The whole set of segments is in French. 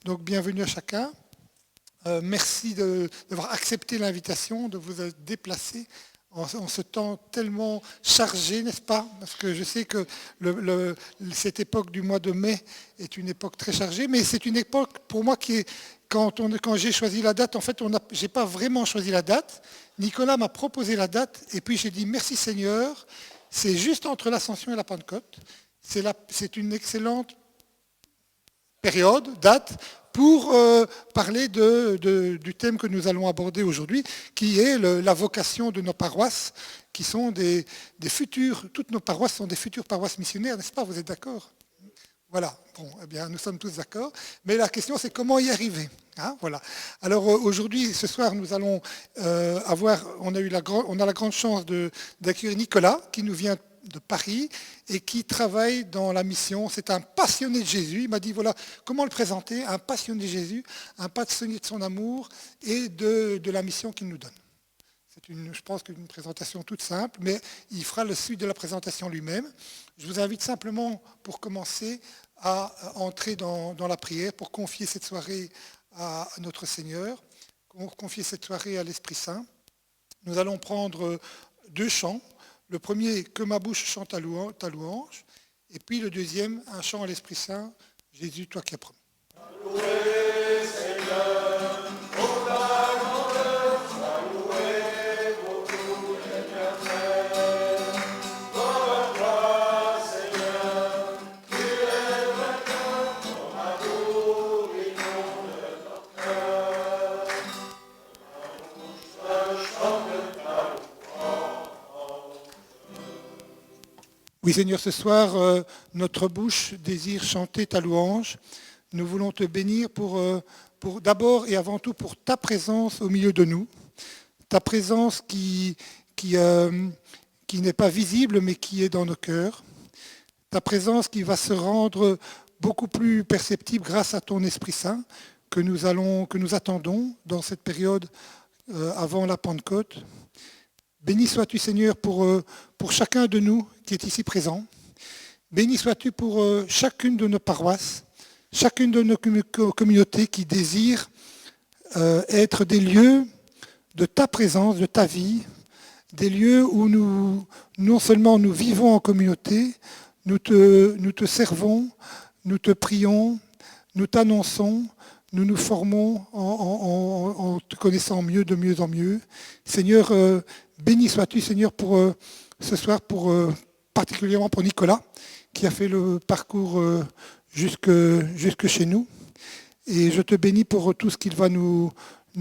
Donc bienvenue à chacun. Merci d'avoir accepté l'invitation, de vous être déplacé en ce temps tellement chargé, n'est-ce pas? Parce que je sais que cette époque du mois de mai est une époque très chargée, mais c'est une époque pour moi qui est, quand j'ai choisi la date, en fait, je n'ai pas vraiment choisi la date. Nicolas m'a proposé la date, et puis j'ai dit merci Seigneur, c'est juste entre l'Ascension et la Pentecôte. C'est une excellente période, date, pour parler du thème que nous allons aborder aujourd'hui, qui est la vocation de nos paroisses, qui sont des futures, toutes nos paroisses sont des futures paroisses missionnaires, n'est-ce pas? Vous êtes d'accord? Voilà, bon, eh bien, nous sommes tous d'accord, mais la question c'est comment y arriver. Hein, voilà. Alors aujourd'hui, ce soir, nous allons on a la grande chance d'accueillir Nicolas, qui nous vient de Paris et qui travaille dans la mission. C'est un passionné de Jésus. Il m'a dit, voilà, comment le présenter? Un passionné de Jésus, un passionné de son amour et de la mission qu'il nous donne. Je pense qu'une présentation toute simple, mais il fera le suite de la présentation lui-même. Je vous invite simplement, pour commencer, à entrer dans la prière, pour confier cette soirée à notre Seigneur, confier cette soirée à l'Esprit Saint. Nous allons prendre 2 chants. Le premier, que ma bouche chante ta louange, et puis le deuxième, un chant à l'Esprit Saint, Jésus, toi qui as promis. Oui Seigneur, ce soir, notre bouche désire chanter ta louange. Nous voulons te bénir pour d'abord et avant tout pour ta présence au milieu de nous. Ta présence qui n'est pas visible mais qui est dans nos cœurs. Ta présence qui va se rendre beaucoup plus perceptible grâce à ton Esprit Saint que nous attendons dans cette période avant la Pentecôte. Béni sois-tu Seigneur pour chacun de nous qui est ici présent. Béni sois-tu pour chacune de nos paroisses, chacune de nos communautés qui désirent être des lieux de ta présence, de ta vie, des lieux où non seulement nous vivons en communauté, nous te servons, nous te prions, nous t'annonçons, nous nous formons en te connaissant de mieux en mieux. Seigneur, béni sois-tu, Seigneur, pour ce soir, particulièrement pour Nicolas, qui a fait le parcours jusque chez nous. Et je te bénis pour tout ce qu'il va nous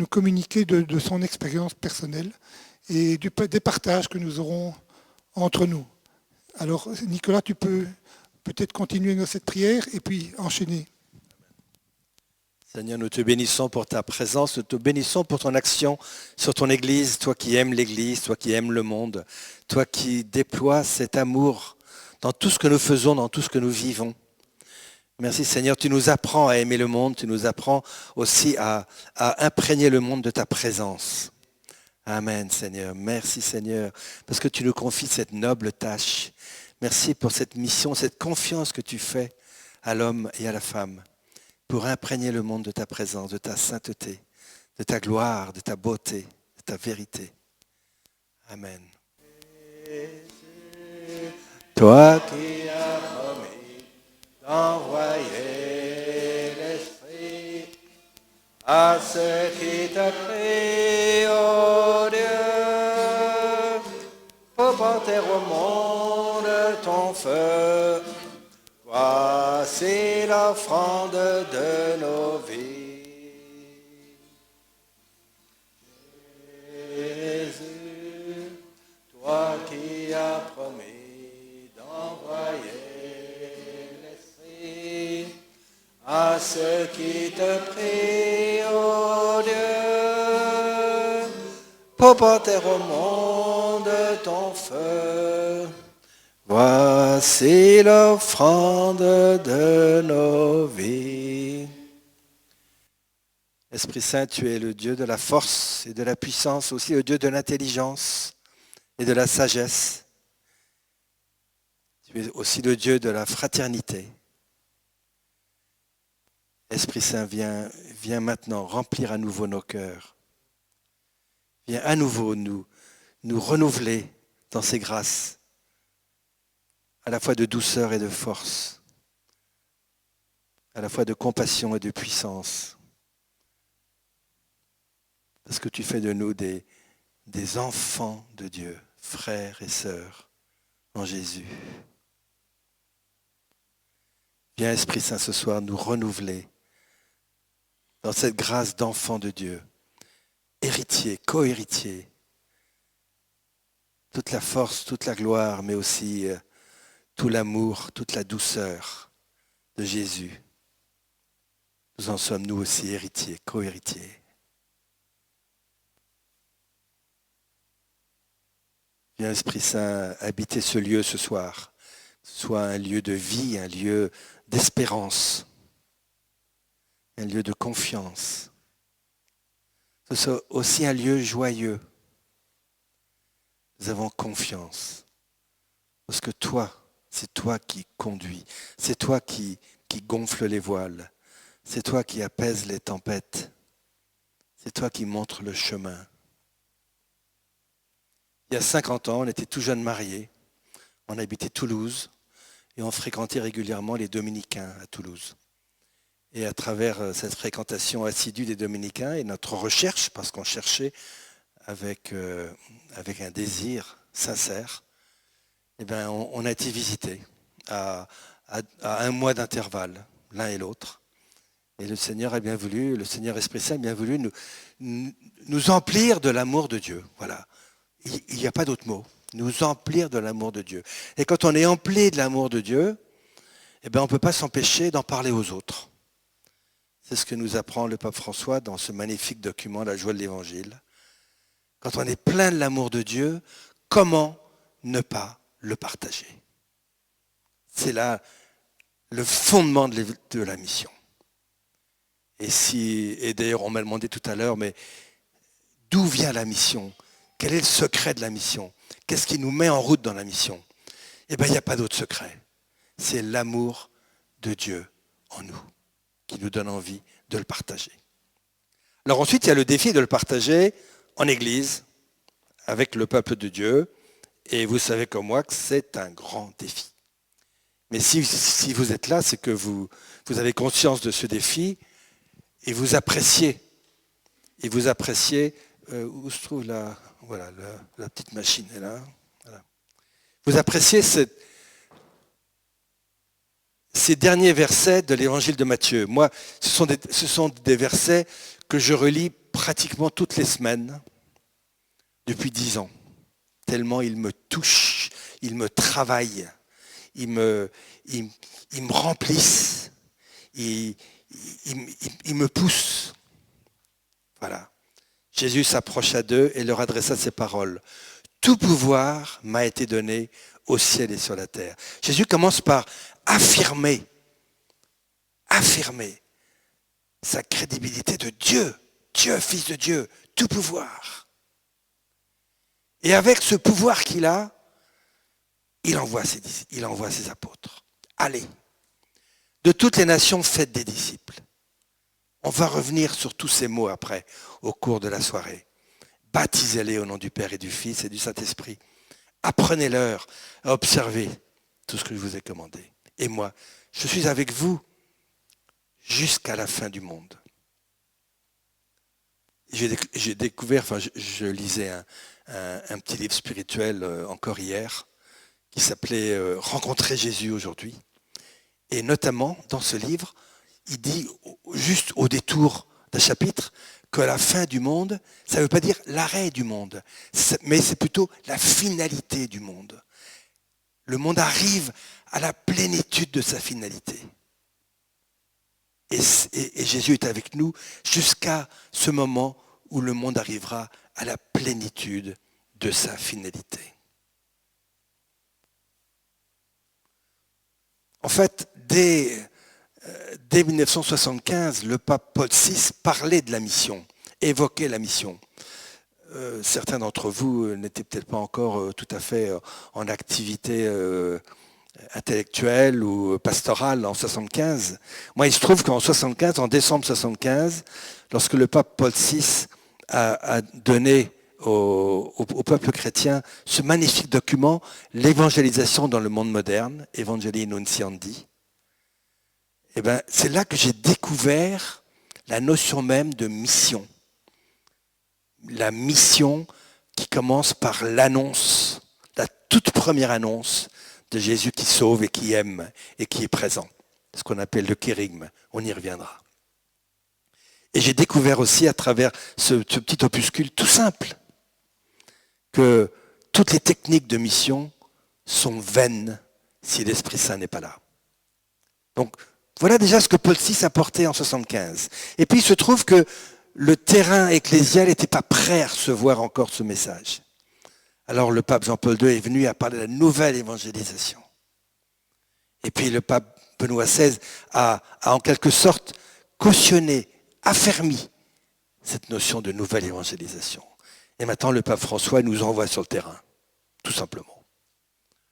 communiquer de son expérience personnelle et des partages que nous aurons entre nous. Alors, Nicolas, tu peux peut-être continuer dans cette prière et puis enchaîner. Seigneur, nous te bénissons pour ta présence, nous te bénissons pour ton action sur ton Église, toi qui aimes l'Église, toi qui aimes le monde, toi qui déploies cet amour dans tout ce que nous faisons, dans tout ce que nous vivons. Merci Seigneur, tu nous apprends à aimer le monde, tu nous apprends aussi à imprégner le monde de ta présence. Amen Seigneur, merci Seigneur, parce que tu nous confies cette noble tâche. Merci pour cette mission, cette confiance que tu fais à l'homme et à la femme, pour imprégner le monde de ta présence, de ta sainteté, de ta gloire, de ta beauté, de ta vérité. Amen. Toi qui as promis d'envoyer l'Esprit à ceux qui te crient, ô Dieu, pour porter au monde ton feu. Voici l'offrande de nos vies. Jésus, toi qui as promis d'envoyer l'Esprit à ceux qui te prient, ô Dieu, pour porter au monde ton feu. Voici l'offrande de nos vies. Esprit Saint, tu es le Dieu de la force et de la puissance, aussi le Dieu de l'intelligence et de la sagesse. Tu es aussi le Dieu de la fraternité. Esprit Saint, viens maintenant remplir à nouveau nos cœurs. Viens à nouveau nous renouveler dans ces grâces, à la fois de douceur et de force, à la fois de compassion et de puissance. Parce que tu fais de nous des enfants de Dieu, frères et sœurs en Jésus. Viens, Esprit Saint, ce soir nous renouveler dans cette grâce d'enfants de Dieu, héritiers, co-héritiers, toute la force, toute la gloire, mais aussi tout l'amour, toute la douceur de Jésus. Nous en sommes nous aussi héritiers, co-héritiers. Viens, Esprit Saint, habiter ce lieu ce soir, soit un lieu de vie, un lieu d'espérance, un lieu de confiance. Ce soit aussi un lieu joyeux. Nous avons confiance, parce que toi, c'est toi qui conduis, c'est toi qui gonfle les voiles, c'est toi qui apaise les tempêtes, c'est toi qui montres le chemin. Il y a 50 ans, on était tout jeunes mariés, on habitait Toulouse et on fréquentait régulièrement les Dominicains à Toulouse. Et à travers cette fréquentation assidue des Dominicains et notre recherche, parce qu'on cherchait avec un désir sincère, eh bien, on a été visités à 1 mois d'intervalle, l'un et l'autre. Et le Seigneur a bien voulu, le Seigneur Esprit Saint a bien voulu nous emplir de l'amour de Dieu. Voilà. Il n'y a pas d'autre mot. Nous emplir de l'amour de Dieu. Et quand on est empli de l'amour de Dieu, eh bien, on ne peut pas s'empêcher d'en parler aux autres. C'est ce que nous apprend le pape François dans ce magnifique document, La joie de l'Évangile. Quand on est plein de l'amour de Dieu, comment ne pas le partager? C'est là le fondement de la mission. Et d'ailleurs, on m'a demandé tout à l'heure, mais d'où vient la mission? Quel est le secret de la mission? Qu'est-ce qui nous met en route dans la mission? Eh bien, il n'y a pas d'autre secret. C'est l'amour de Dieu en nous qui nous donne envie de le partager. Alors ensuite, il y a le défi de le partager en Église, avec le peuple de Dieu. Et vous savez comme moi que c'est un grand défi. Mais si vous êtes là, c'est que vous avez conscience de ce défi et vous appréciez. Et vous appréciez où se trouve la petite machine est là. Voilà. Vous appréciez ces derniers versets de l'évangile de Matthieu. Moi, ce sont des versets que je relis pratiquement toutes les semaines depuis 10 ans. Tellement ils me touchent, ils me travaillent, ils me remplissent, ils me poussent. Voilà. Jésus s'approcha d'eux et leur adressa ces paroles. Tout pouvoir m'a été donné au ciel et sur la terre. Jésus commence par affirmer sa crédibilité de Dieu, Fils de Dieu, tout pouvoir. Et avec ce pouvoir qu'il a, il envoie ses apôtres. Allez, de toutes les nations, faites des disciples. On va revenir sur tous ces mots après, au cours de la soirée. Baptisez-les au nom du Père et du Fils et du Saint-Esprit. Apprenez-leur à observer tout ce que je vous ai commandé. Et moi, je suis avec vous jusqu'à la fin du monde. J'ai découvert, je lisais un petit livre spirituel encore hier, qui s'appelait « Rencontrer Jésus aujourd'hui ». Et notamment, dans ce livre, il dit, juste au détour d'un chapitre, que la fin du monde, ça ne veut pas dire l'arrêt du monde, mais c'est plutôt la finalité du monde. Le monde arrive à la plénitude de sa finalité. Et Jésus est avec nous jusqu'à ce moment où le monde arrivera à la plénitude de sa finalité. En fait, dès 1975, le pape Paul VI parlait de la mission, évoquait la mission. Certains d'entre vous n'étaient peut-être pas encore tout à fait en activité intellectuelle ou pastorale en 75. Moi, il se trouve qu'en 75, en décembre 75, lorsque le pape Paul VI a donné au peuple chrétien ce magnifique document, l'évangélisation dans le monde moderne, Evangelii Nuntiandi, eh ben, c'est là que j'ai découvert la notion même de mission. La mission qui commence par l'annonce, la toute première annonce de Jésus qui sauve et qui aime et qui est présent. Ce qu'on appelle le kérygme. On y reviendra. Et j'ai découvert aussi à travers ce petit opuscule tout simple que toutes les techniques de mission sont vaines si l'Esprit Saint n'est pas là. Donc voilà déjà ce que Paul VI a porté en 75. Et puis il se trouve que le terrain ecclésial n'était pas prêt à recevoir encore ce message. Alors le pape Jean-Paul II est venu à parler de la nouvelle évangélisation. Et puis le pape Benoît XVI a en quelque sorte cautionné, affermi cette notion de nouvelle évangélisation. Et maintenant le pape François nous envoie sur le terrain, tout simplement,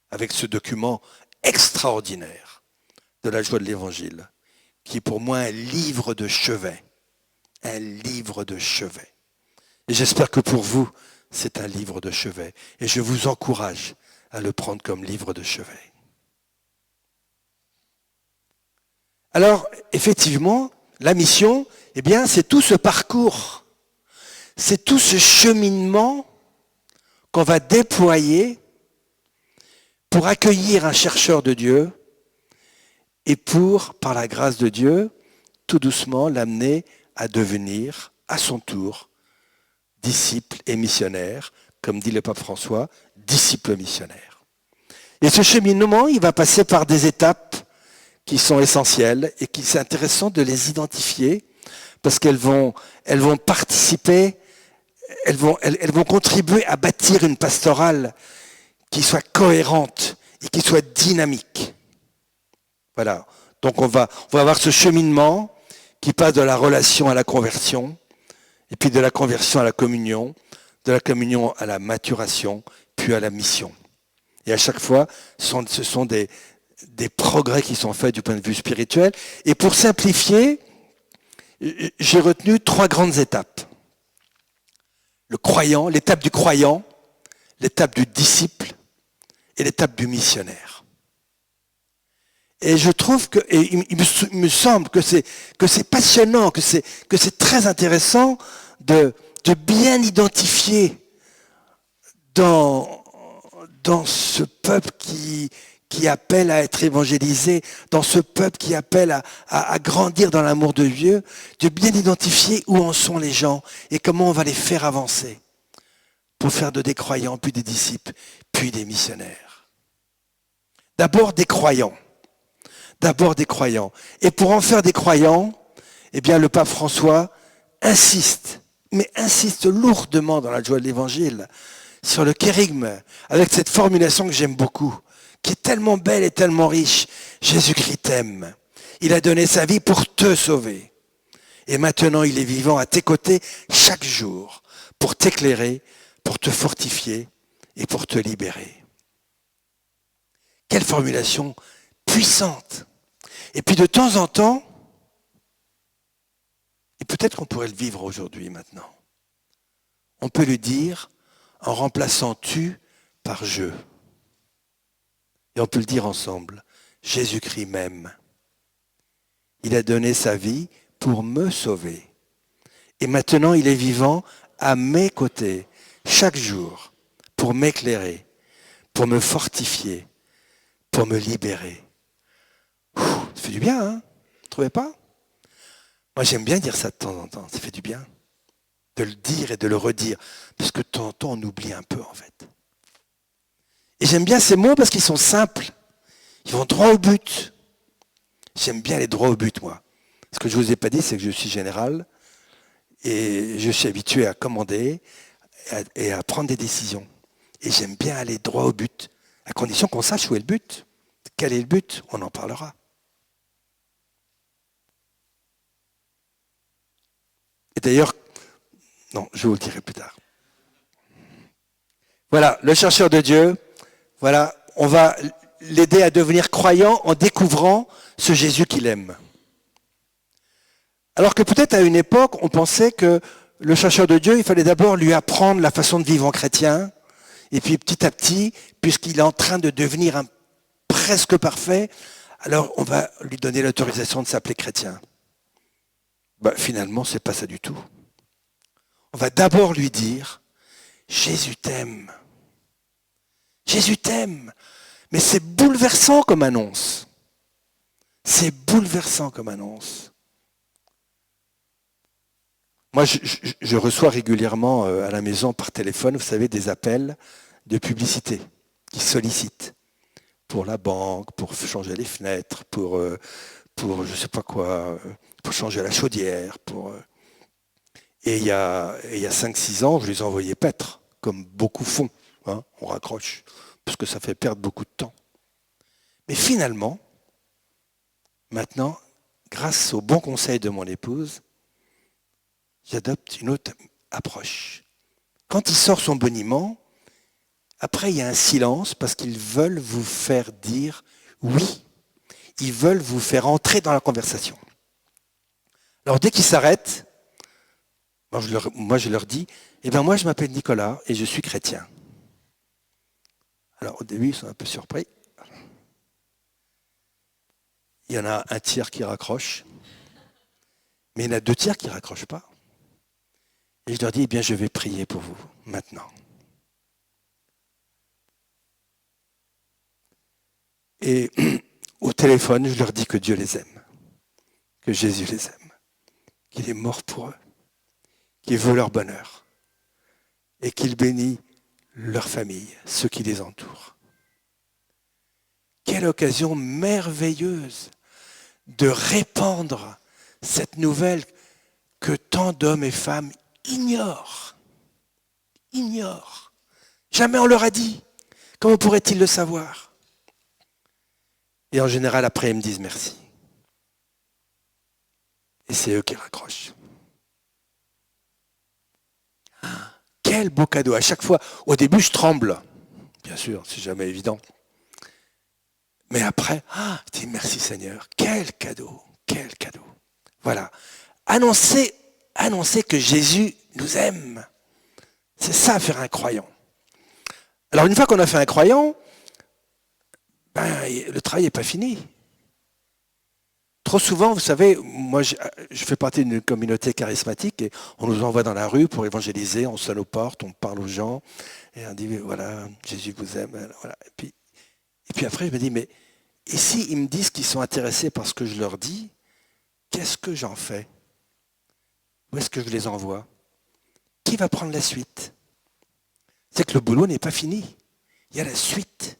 avec ce document extraordinaire de la joie de l'évangile, qui est pour moi un livre de chevet. Un livre de chevet. Et j'espère que pour vous, c'est un livre de chevet. Et je vous encourage à le prendre comme livre de chevet. Alors, effectivement, la mission, eh bien, c'est tout ce parcours. C'est tout ce cheminement qu'on va déployer pour accueillir un chercheur de Dieu et pour, par la grâce de Dieu, tout doucement l'amener à devenir, à son tour, disciple et missionnaire, comme dit le pape François, disciple missionnaire. Et ce cheminement, il va passer par des étapes qui sont essentielles et qu'il c'est intéressant de les identifier parce qu'elles vont participer, elles vont contribuer à bâtir une pastorale qui soit cohérente et qui soit dynamique. Voilà. Donc on va avoir ce cheminement qui passe de la relation à la conversion, et puis de la conversion à la communion, de la communion à la maturation, puis à la mission. Et à chaque fois, ce sont des progrès qui sont faits du point de vue spirituel. Et pour simplifier, j'ai retenu 3 grandes étapes. Le croyant, l'étape du croyant, l'étape du disciple et l'étape du missionnaire. Et je trouve que, et il me semble que c'est passionnant, que c'est très intéressant de bien identifier dans ce peuple qui appelle à être évangélisé, dans ce peuple qui appelle à grandir dans l'amour de Dieu, de bien identifier où en sont les gens et comment on va les faire avancer pour faire de des croyants, puis des disciples, puis des missionnaires. D'abord des croyants. Et pour en faire des croyants, eh bien le pape François insiste lourdement dans la joie de l'évangile sur le kérygme, avec cette formulation que j'aime beaucoup, qui est tellement belle et tellement riche. Jésus-Christ t'aime. Il a donné sa vie pour te sauver. Et maintenant, il est vivant à tes côtés chaque jour pour t'éclairer, pour te fortifier et pour te libérer. Quelle formulation puissante. Et puis de temps en temps, et peut-être qu'on pourrait le vivre aujourd'hui maintenant, on peut lui dire en remplaçant tu par je. Et on peut le dire ensemble, Jésus-Christ m'aime. Il a donné sa vie pour me sauver. Et maintenant il est vivant à mes côtés chaque jour pour m'éclairer, pour me fortifier, pour me libérer. Ça fait du bien, hein? Vous ne trouvez pas? Moi, j'aime bien dire ça de temps en temps. Ça fait du bien de le dire et de le redire. Parce que de temps en temps, on oublie un peu, en fait. Et j'aime bien ces mots parce qu'ils sont simples. Ils vont droit au but. J'aime bien les droits au but, moi. Ce que je ne vous ai pas dit, c'est que je suis général et je suis habitué à commander et à prendre des décisions. Et j'aime bien aller droit au but, à condition qu'on sache où est le but. Quel est le but? On en parlera. Et d'ailleurs, non, je vous le dirai plus tard. Voilà, le chercheur de Dieu. Voilà, on va l'aider à devenir croyant en découvrant ce Jésus qu'il aime. Alors que peut-être à une époque, on pensait que le chercheur de Dieu, il fallait d'abord lui apprendre la façon de vivre en chrétien, et puis petit à petit, puisqu'il est en train de devenir un presque parfait, alors on va lui donner l'autorisation de s'appeler chrétien. Finalement, c'est pas ça du tout. On va d'abord lui dire, Jésus t'aime. Jésus t'aime. Mais c'est bouleversant comme annonce. C'est bouleversant comme annonce. Moi, je reçois régulièrement à la maison par téléphone, vous savez, des appels de publicité qui sollicitent pour la banque, pour changer les fenêtres, pour je sais pas quoi, pour changer la chaudière. Et il y a 5-6 ans, je les envoyais paître, comme beaucoup font. Hein, on raccroche, parce que ça fait perdre beaucoup de temps. Mais finalement, maintenant, grâce au bon conseil de mon épouse, j'adopte une autre approche. Quand il sort son boniment, après il y a un silence parce qu'ils veulent vous faire dire oui. Ils veulent vous faire entrer dans la conversation. Alors dès qu'ils s'arrêtent, moi je leur dis, moi je m'appelle Nicolas et je suis chrétien. Alors au début ils sont un peu surpris. Il y en a un tiers qui raccroche, mais il y en a 2 tiers qui ne raccrochent pas. Et je leur dis, je vais prier pour vous, maintenant. Et au téléphone, je leur dis que Dieu les aime, que Jésus les aime, qu'il est mort pour eux, qu'il veut leur bonheur, et qu'il bénit leur famille, ceux qui les entourent. Quelle occasion merveilleuse de répandre cette nouvelle que tant d'hommes et femmes ignorent. Jamais on leur a dit. Comment pourraient-ils le savoir? Et en général, après, ils me disent merci. Et c'est eux qui raccrochent. Quel beau cadeau. À chaque fois, au début, je tremble. Bien sûr, c'est jamais évident. Mais après, je dis merci Seigneur. Quel cadeau. Voilà. Annoncer que Jésus nous aime. C'est ça, faire un croyant. Alors, une fois qu'on a fait un croyant, le travail n'est pas fini. Trop souvent, vous savez, moi, je fais partie d'une communauté charismatique et on nous envoie dans la rue pour évangéliser, on sonne aux portes, on parle aux gens et on dit, voilà, Jésus vous aime. Voilà. Et puis après, je me dis, mais et si ils me disent qu'ils sont intéressés par ce que je leur dis, qu'est-ce que j'en fais? Où est-ce que je les envoie? Qui va prendre la suite? C'est que le boulot n'est pas fini. Il y a la suite.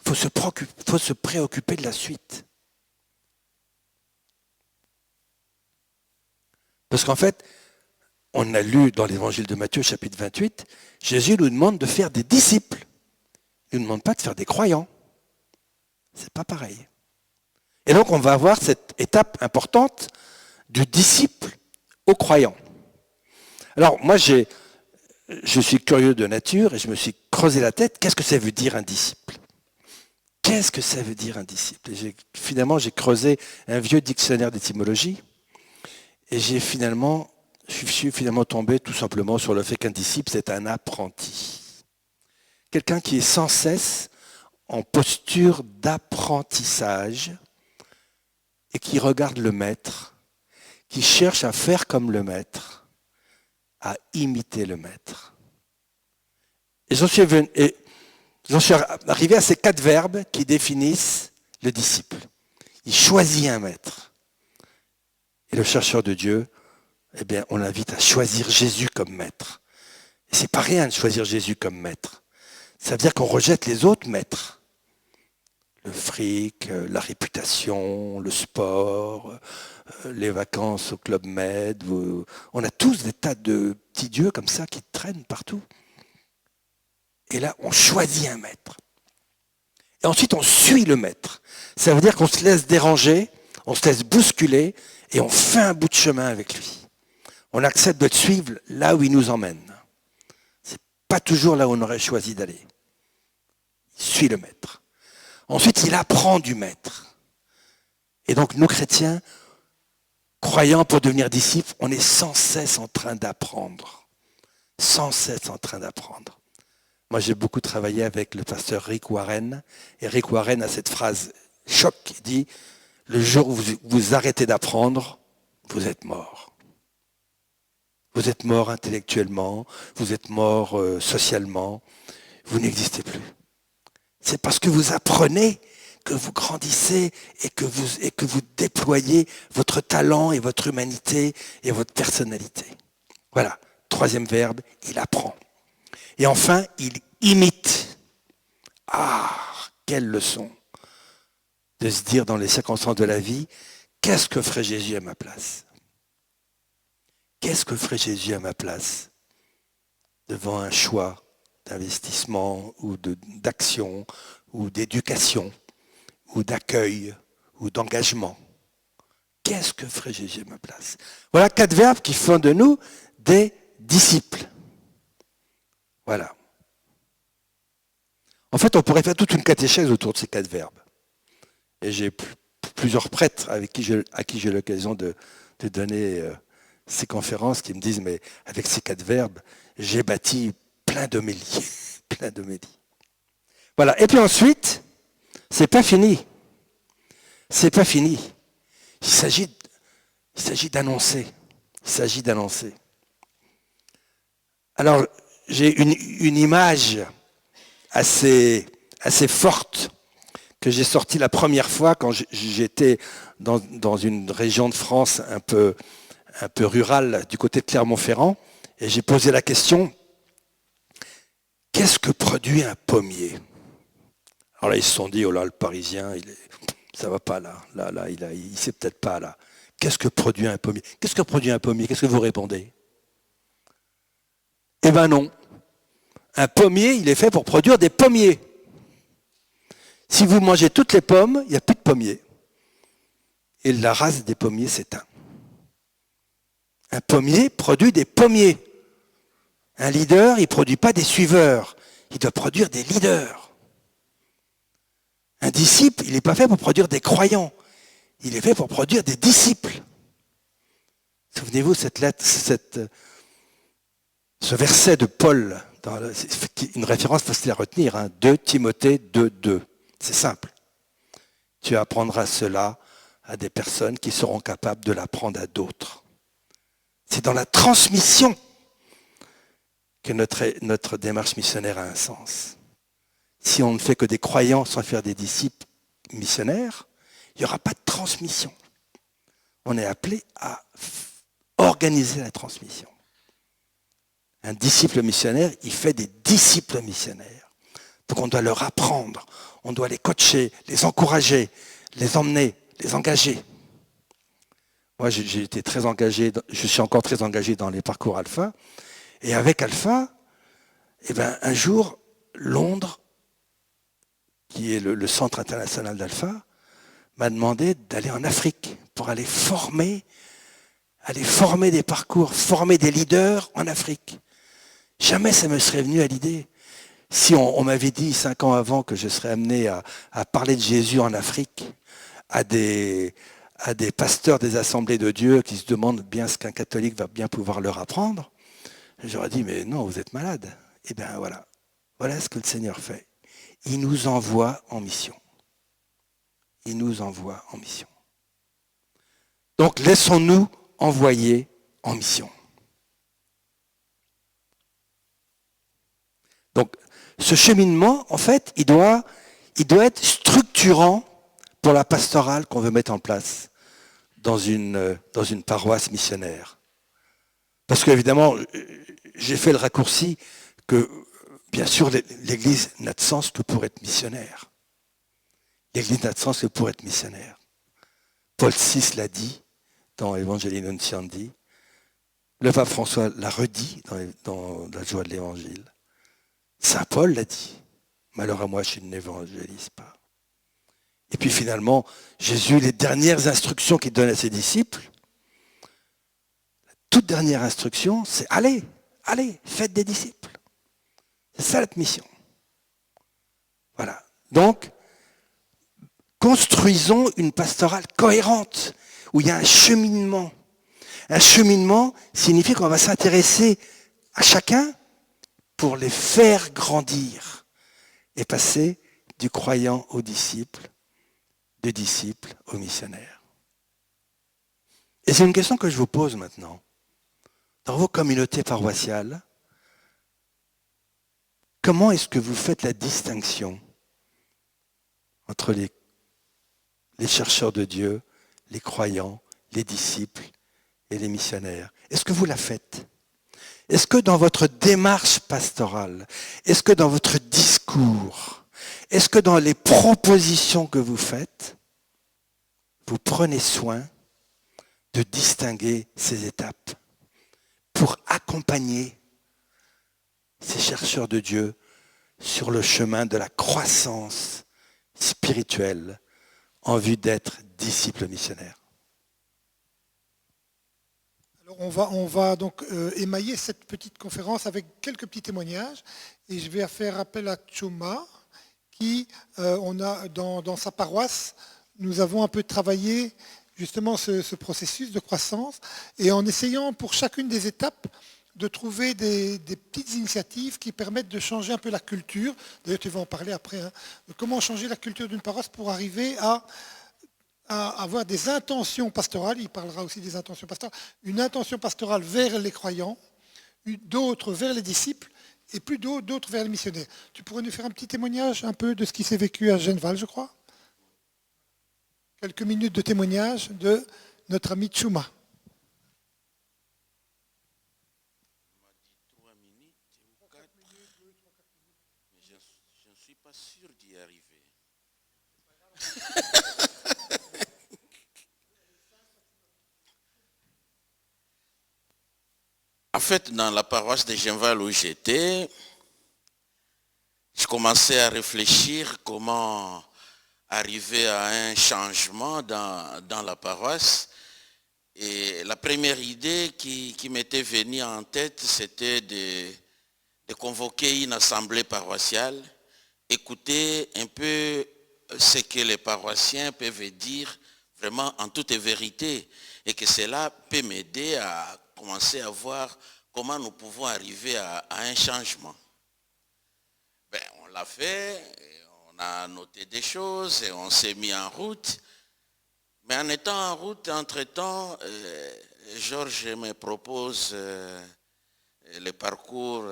Il faut se préoccuper de la suite. Parce qu'en fait, on a lu dans l'évangile de Matthieu, chapitre 28, Jésus nous demande de faire des disciples. Il ne nous demande pas de faire des croyants. C'est pas pareil. Et donc, on va avoir cette étape importante du disciple au croyant. Alors, moi, je suis curieux de nature et je me suis creusé la tête. Qu'est-ce que ça veut dire un disciple? Qu'est-ce que ça veut dire un disciple? Finalement, j'ai creusé un vieux dictionnaire d'étymologie et je suis finalement tombé tout simplement sur le fait qu'un disciple, c'est un apprenti. Quelqu'un qui est sans cesse en posture d'apprentissage et qui regarde le maître, qui cherche à faire comme le maître, à imiter le maître. Et j'en suis arrivé à ces 4 verbes qui définissent le disciple. Il choisit un maître. Et le chercheur de Dieu, on l'invite à choisir Jésus comme maître. Et c'est pas rien de choisir Jésus comme maître. Ça veut dire qu'on rejette les autres maîtres. Le fric, la réputation, le sport, les vacances au Club Med. On a tous des tas de petits dieux comme ça qui traînent partout. Et là, on choisit un maître. Et ensuite, on suit le maître. Ça veut dire qu'on se laisse déranger, on se laisse bousculer et on fait un bout de chemin avec lui. On accepte de le suivre là où il nous emmène. C'est pas toujours là où on aurait choisi d'aller. Il suit le maître. Ensuite, il apprend du maître. Et donc, nous chrétiens, croyants pour devenir disciples, on est sans cesse en train d'apprendre. Sans cesse en train d'apprendre. Moi, j'ai beaucoup travaillé avec le pasteur Rick Warren. Et Rick Warren a cette phrase choc qui dit « Le jour où vous arrêtez d'apprendre, vous êtes mort. Vous êtes mort intellectuellement, vous êtes mort socialement, vous n'existez plus. C'est parce que vous apprenez que vous grandissez et que vous déployez votre talent et votre humanité et votre personnalité. » Voilà, troisième verbe, il apprend. Et enfin, il imite. Ah, quelle leçon de se dire dans les circonstances de la vie, qu'est-ce que ferait Jésus à ma place? Qu'est-ce que ferait Jésus à ma place devant un choix d'investissement ou d'action ou d'éducation ou d'accueil ou d'engagement? Qu'est-ce que ferait Jésus à ma place? Voilà 4 verbes qui font de nous des disciples. Voilà. En fait, on pourrait faire toute une catéchèse autour de ces 4 verbes. Et j'ai plusieurs prêtres à qui j'ai l'occasion de donner ces conférences qui me disent, mais avec ces 4 verbes, j'ai bâti plein d'homélies. Plein d'homélies. Voilà. Et puis ensuite, c'est pas fini. C'est pas fini. Il s'agit d'annoncer. Il s'agit d'annoncer. Alors, j'ai une image assez forte que j'ai sortie la première fois quand j'étais dans une région de France un peu rurale du côté de Clermont-Ferrand, et j'ai posé la question, qu'est-ce que produit un pommier? Alors là, ils se sont dit, oh là, le Parisien, ça va pas là, il sait peut-être pas là. Qu'est-ce que produit un pommier? Qu'est-ce que produit un pommier? Qu'est-ce que vous répondez? Eh ben non. Un pommier, il est fait pour produire des pommiers. Si vous mangez toutes les pommes, il n'y a plus de pommiers. Et la race des pommiers s'éteint. Un pommier produit des pommiers. Un leader, il ne produit pas des suiveurs. Il doit produire des leaders. Un disciple, il n'est pas fait pour produire des croyants. Il est fait pour produire des disciples. Souvenez-vous cette lettre, ce verset de Paul, une référence facile à retenir, 2 Timothée 2:2. C'est simple. Tu apprendras cela à des personnes qui seront capables de l'apprendre à d'autres. C'est dans la transmission que notre démarche missionnaire a un sens. Si on ne fait que des croyants sans faire des disciples missionnaires, il n'y aura pas de transmission. On est appelé à organiser la transmission. Un disciple missionnaire, il fait des disciples missionnaires. Donc on doit leur apprendre, on doit les coacher, les encourager, les emmener, les engager. Moi, j'ai été très engagé, je suis encore très engagé dans les parcours Alpha. Et avec Alpha, un jour, Londres, qui est le centre international d'Alpha, m'a demandé d'aller en Afrique pour aller former des parcours, former des leaders en Afrique. Jamais ça me serait venu à l'idée. Si on m'avait dit 5 ans avant que je serais amené à parler de Jésus en Afrique, à des pasteurs des assemblées de Dieu qui se demandent bien ce qu'un catholique va bien pouvoir leur apprendre, j'aurais dit, mais non, vous êtes malade. Eh bien voilà. Voilà ce que le Seigneur fait. Il nous envoie en mission. Il nous envoie en mission. Donc laissons-nous envoyer en mission. Donc ce cheminement, en fait, il doit être structurant pour la pastorale qu'on veut mettre en place dans une paroisse missionnaire. Parce qu'évidemment, j'ai fait le raccourci que, bien sûr, l'Église n'a de sens que pour être missionnaire. L'Église n'a de sens que pour être missionnaire. Paul VI l'a dit dans Evangelii Nunciandi. Le pape François l'a redit dans la joie de l'Évangile. Saint Paul l'a dit. Malheur à moi, je n'évangélise pas. Et puis finalement, Jésus, les dernières instructions qu'il donne à ses disciples, la toute dernière instruction, c'est allez, faites des disciples. C'est ça notre mission. Voilà. Donc, construisons une pastorale cohérente, où il y a un cheminement. Un cheminement signifie qu'on va s'intéresser à chacun pour les faire grandir et passer du croyant au disciple, du disciple au missionnaire. Et c'est une question que je vous pose maintenant. Dans vos communautés paroissiales, comment est-ce que vous faites la distinction entre les chercheurs de Dieu, les croyants, les disciples et les missionnaires? Est-ce que vous la faites? Est-ce que dans votre démarche pastorale, est-ce que dans votre discours, est-ce que dans les propositions que vous faites, vous prenez soin de distinguer ces étapes pour accompagner ces chercheurs de Dieu sur le chemin de la croissance spirituelle en vue d'être disciples missionnaires? Alors on va donc émailler cette petite conférence avec quelques petits témoignages et je vais faire appel à Chuma qui, on a dans sa paroisse, nous avons un peu travaillé justement ce processus de croissance et en essayant pour chacune des étapes de trouver des petites initiatives qui permettent de changer un peu la culture. D'ailleurs, tu vas en parler après, hein, de comment changer la culture d'une paroisse pour arriver à avoir des intentions pastorales. Il parlera aussi des intentions pastorales. Une intention pastorale vers les croyants, d'autres vers les disciples et plus d'autres vers les missionnaires. Tu pourrais nous faire un petit témoignage un peu de ce qui s'est vécu à Genval, je crois? Quelques minutes de témoignage de notre ami Chuma. Je ne suis pas sûr d'y arriver. En fait, dans la paroisse de Genval où j'étais, je commençais à réfléchir comment arriver à un changement dans la paroisse. Et la première idée qui m'était venue en tête, c'était de convoquer une assemblée paroissiale, écouter un peu ce que les paroissiens peuvent dire vraiment en toute vérité et que cela peut m'aider à commencer à voir comment nous pouvons arriver à un changement. On l'a fait, on a noté des choses et on s'est mis en route. Mais en étant en route, entre-temps, Georges me propose le parcours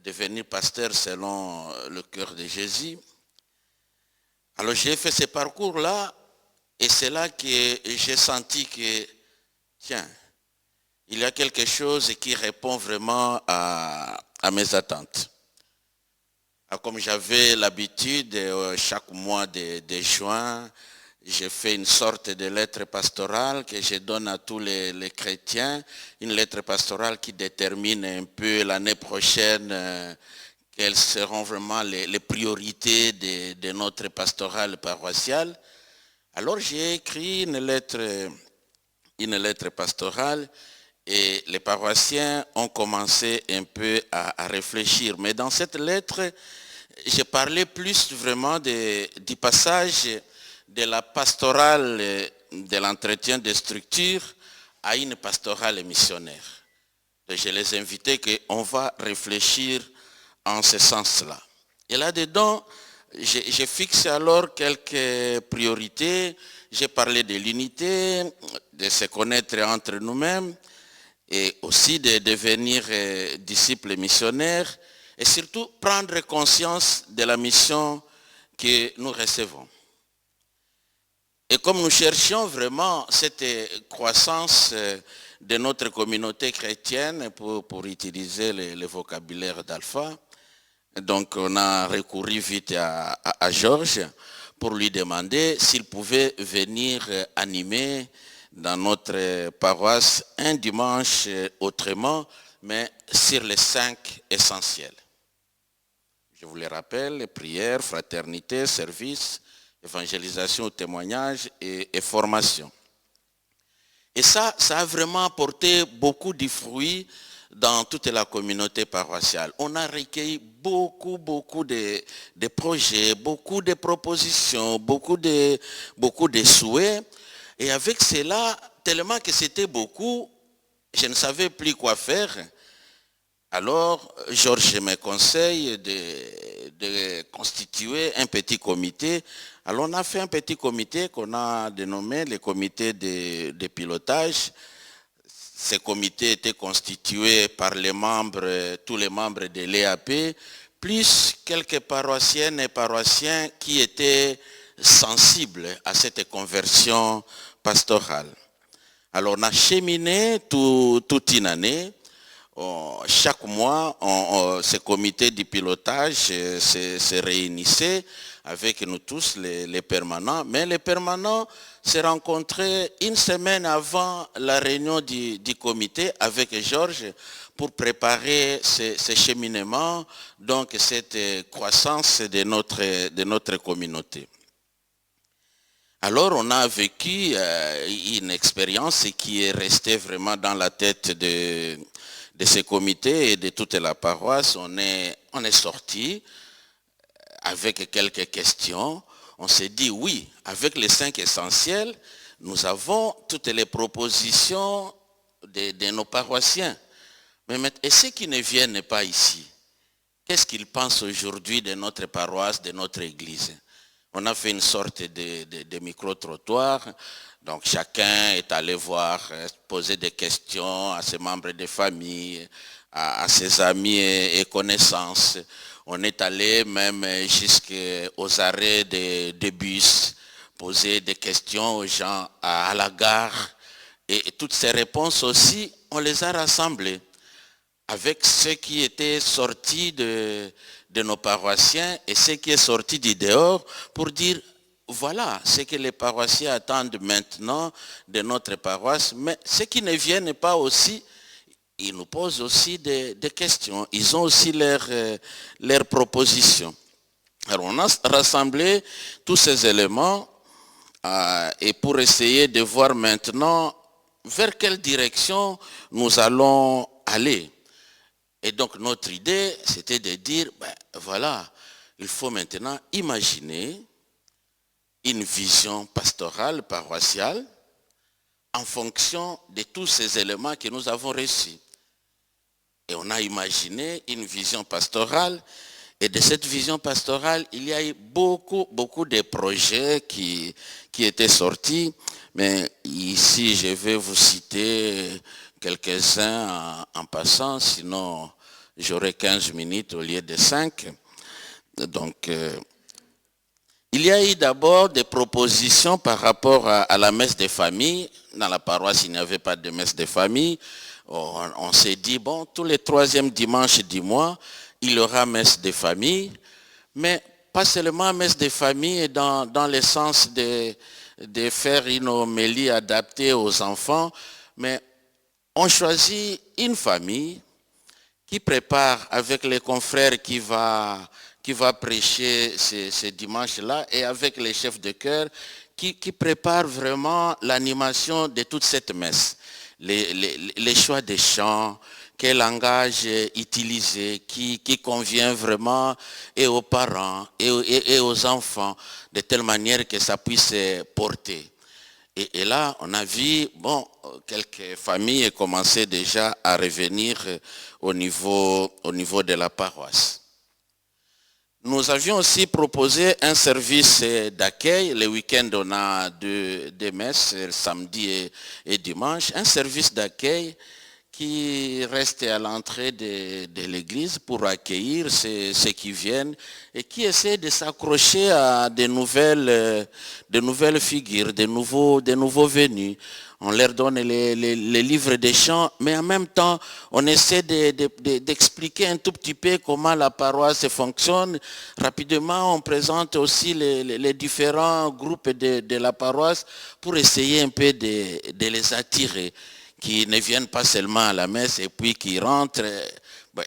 devenir pasteur selon le cœur de Jésus. Alors j'ai fait ce parcours-là et c'est là que j'ai senti que, tiens, il y a quelque chose qui répond vraiment à mes attentes. Alors, comme j'avais l'habitude, chaque mois de juin, j'ai fait une sorte de lettre pastorale que je donne à tous les chrétiens, une lettre pastorale qui détermine un peu l'année prochaine quelles seront vraiment les priorités de notre pastorale paroissiale. Alors j'ai écrit une lettre pastorale et les paroissiens ont commencé un peu à réfléchir. Mais dans cette lettre, j'ai parlé plus vraiment du passage de la pastorale de l'entretien des structures à une pastorale missionnaire. Et je les invitais qu'on va réfléchir en ce sens-là. Et là-dedans, j'ai fixé alors quelques priorités. J'ai parlé de l'unité, de se connaître entre nous-mêmes et aussi de devenir disciples missionnaires et surtout prendre conscience de la mission que nous recevons. Et comme nous cherchions vraiment cette croissance de notre communauté chrétienne, pour utiliser le vocabulaire d'Alpha, donc on a recouru vite à Georges pour lui demander s'il pouvait venir animer dans notre paroisse un dimanche autrement, mais sur les 5 essentiels. Je vous les rappelle, prière, fraternité, service, évangélisation, témoignage et formation. Et ça a vraiment apporté beaucoup de fruits dans toute la communauté paroissiale. On a recueilli beaucoup de projets, beaucoup de propositions, beaucoup de souhaits. Et avec cela, tellement que c'était beaucoup, je ne savais plus quoi faire. Alors, Georges me conseille de constituer un petit comité. Alors, on a fait un petit comité qu'on a dénommé le comité de pilotage. Ce comité était constitué par tous les membres de l'EAP, plus quelques paroissiennes et paroissiens qui étaient sensibles à cette conversion pastorale. Alors, on a cheminé toute une année. Chaque mois, ce comité de pilotage se réunissait avec nous tous, les permanents. Mais les permanents se rencontraient une semaine avant la réunion du comité avec Georges pour préparer ce cheminement, donc cette croissance de notre communauté. Alors, on a vécu une expérience qui est restée vraiment dans la tête de ce comité et de toute la paroisse. On est sorti avec quelques questions. On s'est dit oui, avec les 5 essentiels, nous avons toutes les propositions de nos paroissiens. Mais et ceux qui ne viennent pas ici, qu'est-ce qu'ils pensent aujourd'hui de notre paroisse, de notre église? On a fait une sorte de micro-trottoir. Donc chacun est allé voir, poser des questions à ses membres de famille, à ses amis et connaissances. On est allé même jusqu'aux arrêts de bus, poser des questions aux gens à la gare. Et toutes ces réponses aussi, on les a rassemblées avec ce qui était sorti de nos paroissiens et ce qui est sorti du dehors pour dire voilà ce que les paroissiens attendent maintenant de notre paroisse. Mais ceux qui ne viennent pas aussi, ils nous posent aussi des questions. Ils ont aussi leurs propositions. Alors on a rassemblé tous ces éléments et pour essayer de voir maintenant vers quelle direction nous allons aller. Et donc notre idée, c'était de dire, voilà, il faut maintenant imaginer une vision pastorale, paroissiale, en fonction de tous ces éléments que nous avons reçus. Et on a imaginé une vision pastorale, et de cette vision pastorale, il y a eu beaucoup de projets qui étaient sortis, mais ici, je vais vous citer quelques-uns en passant, sinon j'aurai 15 minutes au lieu de 5. Donc, il y a eu d'abord des propositions par rapport à la messe des familles. Dans la paroisse, il n'y avait pas de messe des familles. On s'est dit, bon, tous les 3e dimanches du mois, il y aura messe des familles, mais pas seulement messe des familles dans le sens de faire une homélie adaptée aux enfants, mais on choisit une famille qui prépare avec les confrères qui va prêcher ce dimanche-là et avec les chefs de chœur qui prépare vraiment l'animation de toute cette messe. Les choix des chants, quel langage utiliser, qui convient vraiment et aux parents et aux enfants, de telle manière que ça puisse porter. Et là, on a vu, quelques familles commençaient déjà à revenir au niveau de la paroisse. Nous avions aussi proposé un service d'accueil. Le week-end, on a deux messes, samedi et dimanche. Un service d'accueil qui reste à l'entrée de l'église pour accueillir ceux qui viennent et qui essaient de s'accrocher à de nouvelles figures, de nouveaux venus. On leur donne les livres des chants, mais en même temps, on essaie d'expliquer un tout petit peu comment la paroisse fonctionne. Rapidement, on présente aussi les différents groupes de la paroisse pour essayer un peu de les attirer, qui ne viennent pas seulement à la messe et puis qui rentrent,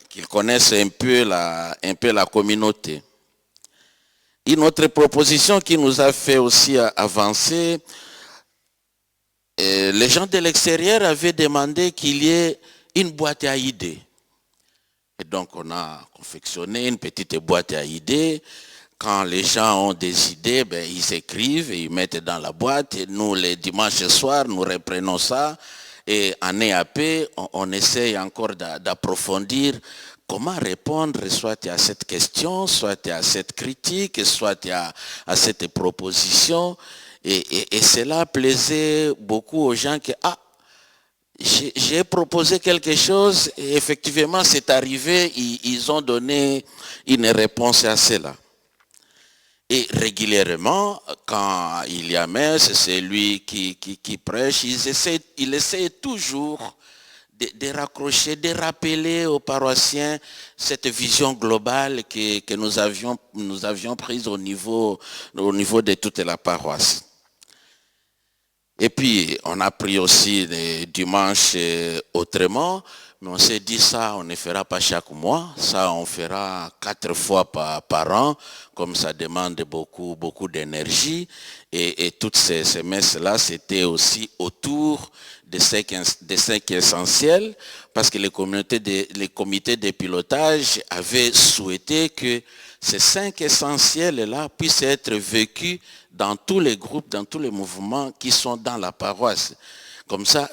qu'ils connaissent un peu la communauté. Une autre proposition qui nous a fait aussi avancer, les gens de l'extérieur avaient demandé qu'il y ait une boîte à idées. Et donc, on a confectionné une petite boîte à idées. Quand les gens ont des idées, ils écrivent et ils mettent dans la boîte. Et nous, les dimanches soirs, nous reprenons ça. Et en EAP, on essaye encore d'approfondir comment répondre soit à cette question, soit à cette critique, soit à cette proposition. Et cela plaisait beaucoup aux gens que, j'ai proposé quelque chose et effectivement c'est arrivé, ils ont donné une réponse à cela. Et régulièrement, quand il y a messe, c'est lui qui prêche, il essaie toujours de raccrocher, de rappeler aux paroissiens cette vision globale que nous avions prise au niveau de toute la paroisse. Et puis, on a pris aussi les dimanches autrement, mais on s'est dit ça, on ne fera pas chaque mois, ça on fera 4 fois par an, comme ça demande beaucoup d'énergie. Et toutes ces messes-là, c'était aussi autour des 5 essentiels, parce que les comités de pilotage avaient souhaité que ces 5 essentiels-là puissent être vécus dans tous les groupes, dans tous les mouvements qui sont dans la paroisse. Comme ça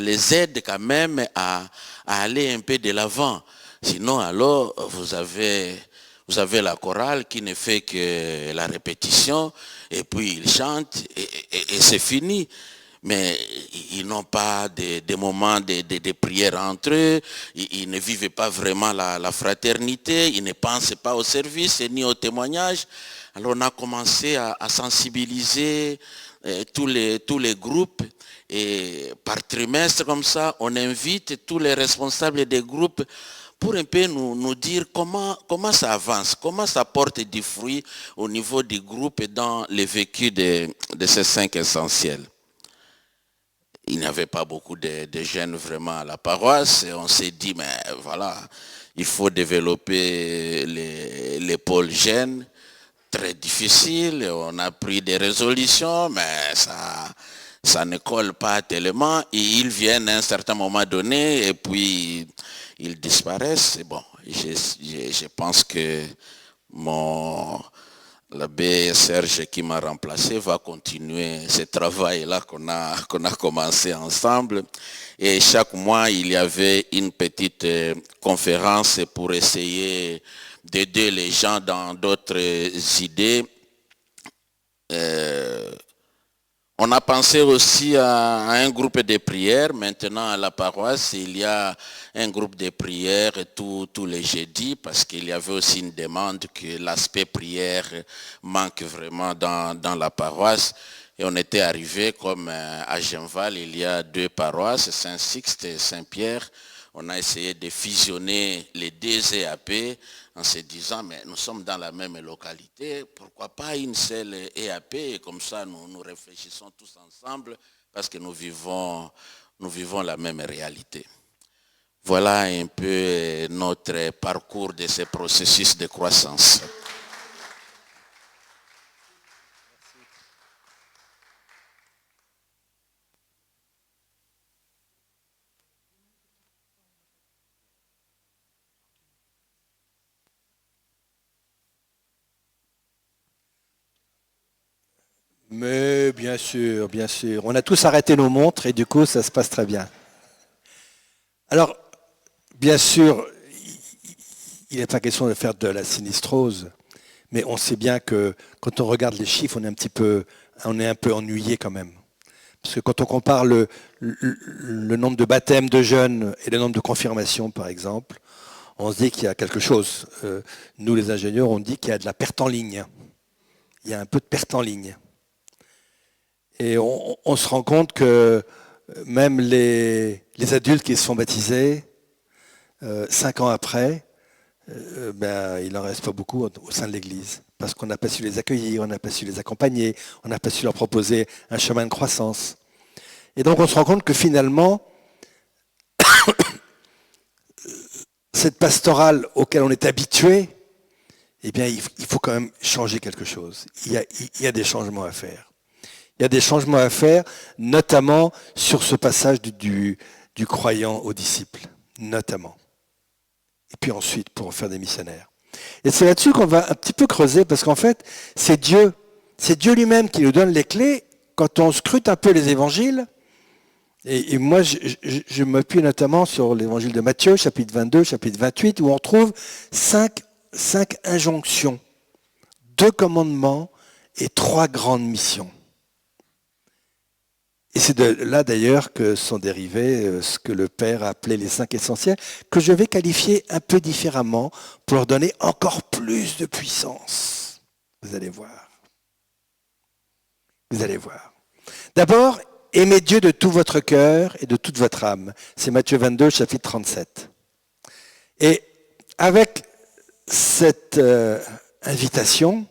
les aide quand même à aller un peu de l'avant. Sinon, alors, vous avez la chorale qui ne fait que la répétition, et puis ils chantent, et c'est fini. Mais ils n'ont pas des moments de prière entre eux, ils ne vivent pas vraiment la fraternité, ils ne pensent pas au service ni au témoignage. Alors on a commencé à sensibiliser tous les groupes, et par trimestre comme ça, on invite tous les responsables des groupes pour un peu nous dire comment ça avance, comment ça porte du fruit au niveau du groupe et dans le vécu de ces 5 essentiels. Il n'y avait pas beaucoup de jeunes vraiment à la paroisse, et on s'est dit, mais voilà, il faut développer les pôles jeunes. Très difficile, on a pris des résolutions, mais ça ne colle pas tellement, et ils viennent à un certain moment donné, et puis ils disparaissent. Et bon, je pense que l'abbé Serge qui m'a remplacé va continuer ce travail-là qu'on a commencé ensemble. Et chaque mois, il y avait une petite conférence pour essayer d'aider les gens dans d'autres idées. On a pensé aussi à un groupe de prière. Maintenant, à la paroisse, il y a un groupe de prière tous les jeudis, parce qu'il y avait aussi une demande que l'aspect prière manque vraiment dans la paroisse. Et on était arrivé comme à Genval, il y a 2 paroisses, Saint-Sixte et Saint-Pierre. On a essayé de fusionner les 2 EAP en se disant, mais nous sommes dans la même localité, pourquoi pas une seule EAP, et comme ça nous réfléchissons tous ensemble, parce que nous vivons la même réalité. Voilà un peu notre parcours de ce processus de croissance. Mais bien sûr, bien sûr. On a tous arrêté nos montres et du coup, ça se passe très bien. Alors, bien sûr, il n'est pas question de faire de la sinistrose, mais on sait bien que quand on regarde les chiffres, on est un peu ennuyé quand même. Parce que quand on compare le nombre de baptêmes de jeunes et le nombre de confirmations, par exemple, on se dit qu'il y a quelque chose. Nous, les ingénieurs, on dit qu'il y a de la perte en ligne. Il y a un peu de perte en ligne. Et on se rend compte que même les adultes qui se sont baptisés, 5 ans après, il n'en reste pas beaucoup au sein de l'Église. Parce qu'on n'a pas su les accueillir, on n'a pas su les accompagner, on n'a pas su leur proposer un chemin de croissance. Et donc on se rend compte que finalement, cette pastorale auquel on est habitué, eh bien, il faut quand même changer quelque chose. Il y a des changements à faire. Il y a des changements à faire, notamment sur ce passage du croyant au disciple. notamment. Et puis ensuite, pour en faire des missionnaires. Et c'est là-dessus qu'on va un petit peu creuser, parce qu'en fait, c'est Dieu lui-même qui nous donne les clés. Quand on scrute un peu les évangiles, et moi je m'appuie notamment sur l'évangile de Matthieu, chapitre 22, chapitre 28, où on trouve cinq injonctions, 2 commandements et 3 grandes missions. Et c'est de là d'ailleurs que sont dérivés ce que le Père a appelé les 5 essentiels, que je vais qualifier un peu différemment pour leur donner encore plus de puissance. Vous allez voir. Vous allez voir. D'abord, aimez Dieu de tout votre cœur et de toute votre âme. C'est Matthieu 22, chapitre 37. Et avec cette invitation,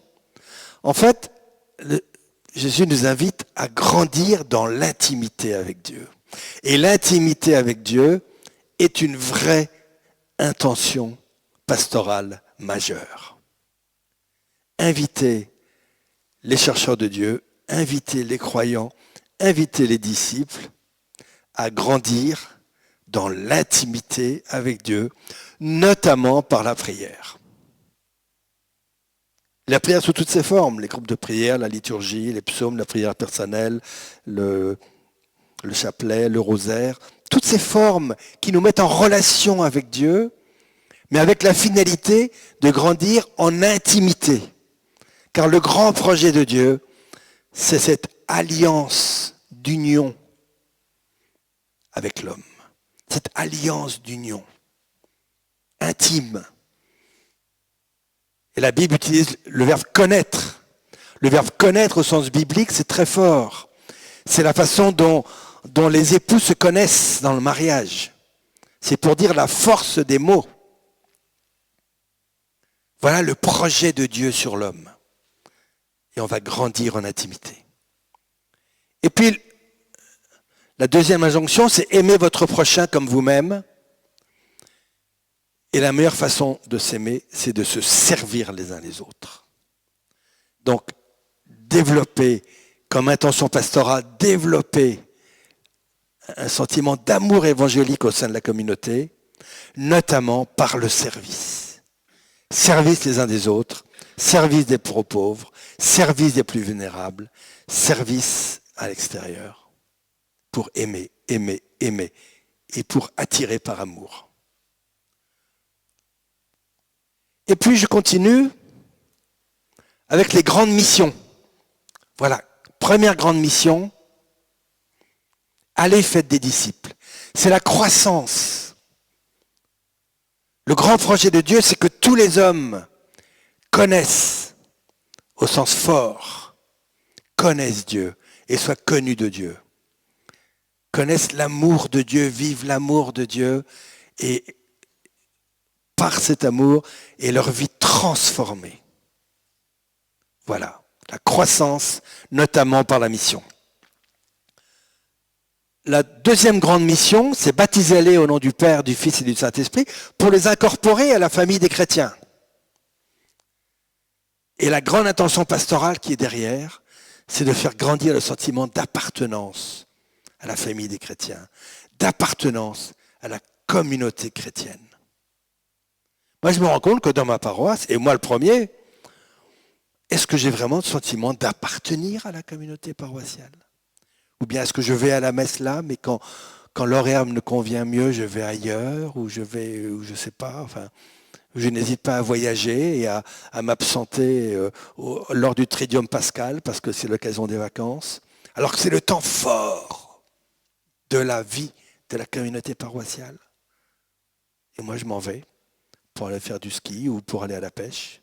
en fait, Jésus nous invite à grandir dans l'intimité avec Dieu. Et l'intimité avec Dieu est une vraie intention pastorale majeure. Inviter les chercheurs de Dieu, inviter les croyants, inviter les disciples à grandir dans l'intimité avec Dieu, notamment par la prière. La prière sous toutes ses formes, les groupes de prière, la liturgie, les psaumes, la prière personnelle, le chapelet, le rosaire, toutes ces formes qui nous mettent en relation avec Dieu, mais avec la finalité de grandir en intimité. Car le grand projet de Dieu, c'est cette alliance d'union avec l'homme. Cette alliance d'union intime. Et la Bible utilise le verbe connaître. Le verbe connaître au sens biblique, c'est très fort. C'est la façon dont les époux se connaissent dans le mariage. C'est pour dire la force des mots. Voilà le projet de Dieu sur l'homme. Et on va grandir en intimité. Et puis, la deuxième injonction, c'est aimer votre prochain comme vous-même. Et la meilleure façon de s'aimer, c'est de se servir les uns les autres. Donc, développer comme intention pastorale, développer un sentiment d'amour évangélique au sein de la communauté, notamment par le service. Service les uns des autres, service des pauvres, service des plus vulnérables, service à l'extérieur, pour aimer, aimer, aimer, et pour attirer par amour. Et puis je continue avec les grandes missions. Voilà, première grande mission, allez faites des disciples. C'est la croissance. Le grand projet de Dieu, c'est que tous les hommes connaissent, au sens fort, connaissent Dieu et soient connus de Dieu. Connaissent l'amour de Dieu, vivent l'amour de Dieu et par cet amour et leur vie transformée. Voilà, la croissance, notamment par la mission. La deuxième grande mission, c'est baptisez-les au nom du Père, du Fils et du Saint-Esprit pour les incorporer à la famille des chrétiens. Et la grande intention pastorale qui est derrière, c'est de faire grandir le sentiment d'appartenance à la famille des chrétiens, d'appartenance à la communauté chrétienne. Moi, je me rends compte que dans ma paroisse, et moi le premier, est-ce que j'ai vraiment le sentiment d'appartenir à la communauté paroissiale ? Ou bien est-ce que je vais à la messe là, mais quand l'horaire me convient mieux, je vais ailleurs, ou je ne sais pas, enfin, je n'hésite pas à voyager et à m'absenter lors du Triduum pascal, parce que c'est l'occasion des vacances, alors que c'est le temps fort de la vie de la communauté paroissiale. Et moi, je m'en vais pour aller faire du ski ou pour aller à la pêche.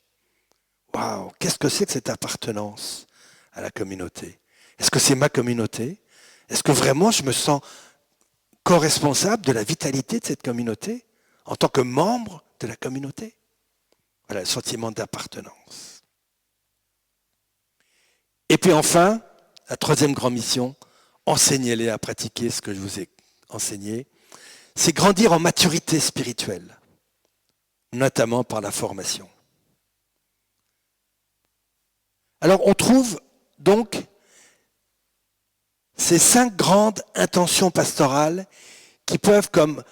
Waouh, qu'est-ce que c'est que cette appartenance à la communauté ? Est-ce que c'est ma communauté ? Est-ce que vraiment je me sens co-responsable de la vitalité de cette communauté en tant que membre de la communauté ? Voilà, le sentiment d'appartenance. Et puis enfin, la troisième grande mission, enseignez-les à pratiquer ce que je vous ai enseigné, c'est grandir en maturité spirituelle, notamment par la formation. Alors on trouve donc ces 5 grandes intentions pastorales qui peuvent comme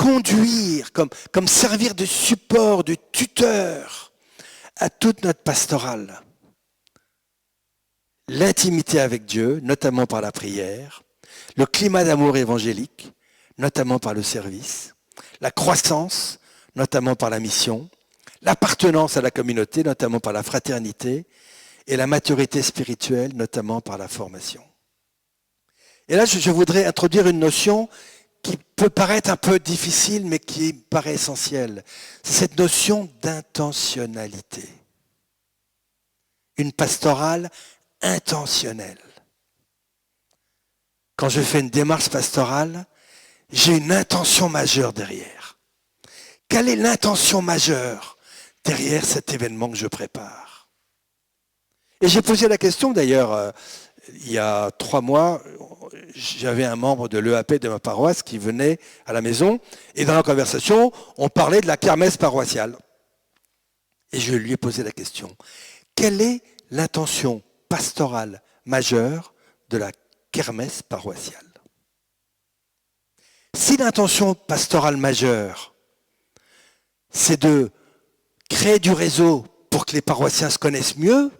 conduire, comme servir de support, de tuteur à toute notre pastorale. L'intimité avec Dieu, notamment par la prière, le climat d'amour évangélique, notamment par le service, la croissance, notamment par la mission, l'appartenance à la communauté, notamment par la fraternité, et la maturité spirituelle, notamment par la formation. Et là, je voudrais introduire une notion qui peut paraître un peu difficile, mais qui paraît essentielle. C'est cette notion d'intentionnalité. Une pastorale intentionnelle. Quand je fais une démarche pastorale, j'ai une intention majeure derrière. Quelle est l'intention majeure derrière cet événement que je prépare? Et j'ai posé la question d'ailleurs, il y a 3 mois, j'avais un membre de l'EAP de ma paroisse qui venait à la maison, et dans la conversation, on parlait de la kermesse paroissiale. Et je lui ai posé la question, quelle est l'intention pastorale majeure de la kermesse paroissiale? Si l'intention pastorale majeure, c'est de créer du réseau pour que les paroissiens se connaissent mieux,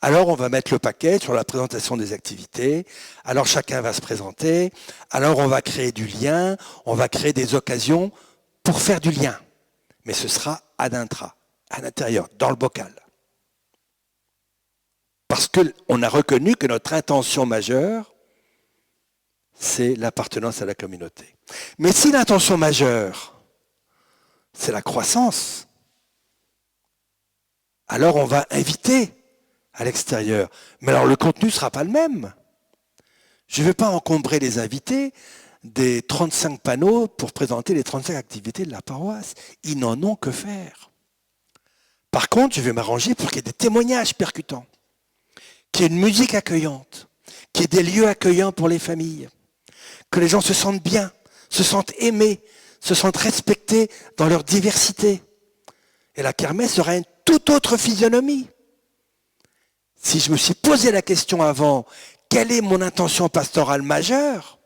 alors on va mettre le paquet sur la présentation des activités, alors chacun va se présenter, alors on va créer du lien, on va créer des occasions pour faire du lien. Mais ce sera ad intra, à l'intérieur, dans le bocal. Parce qu'on a reconnu que notre intention majeure, c'est l'appartenance à la communauté. Mais si l'intention majeure, c'est la croissance, alors on va inviter à l'extérieur. Mais alors le contenu ne sera pas le même. Je ne vais pas encombrer les invités des 35 panneaux pour présenter les 35 activités de la paroisse. Ils n'en ont que faire. Par contre, je vais m'arranger pour qu'il y ait des témoignages percutants, qu'il y ait une musique accueillante, qu'il y ait des lieux accueillants pour les familles, que les gens se sentent bien, se sentent aimés, se sentent respectés dans leur diversité. Et la kermesse aura une toute autre physionomie. Si je me suis posé la question avant, quelle est mon intention pastorale majeure,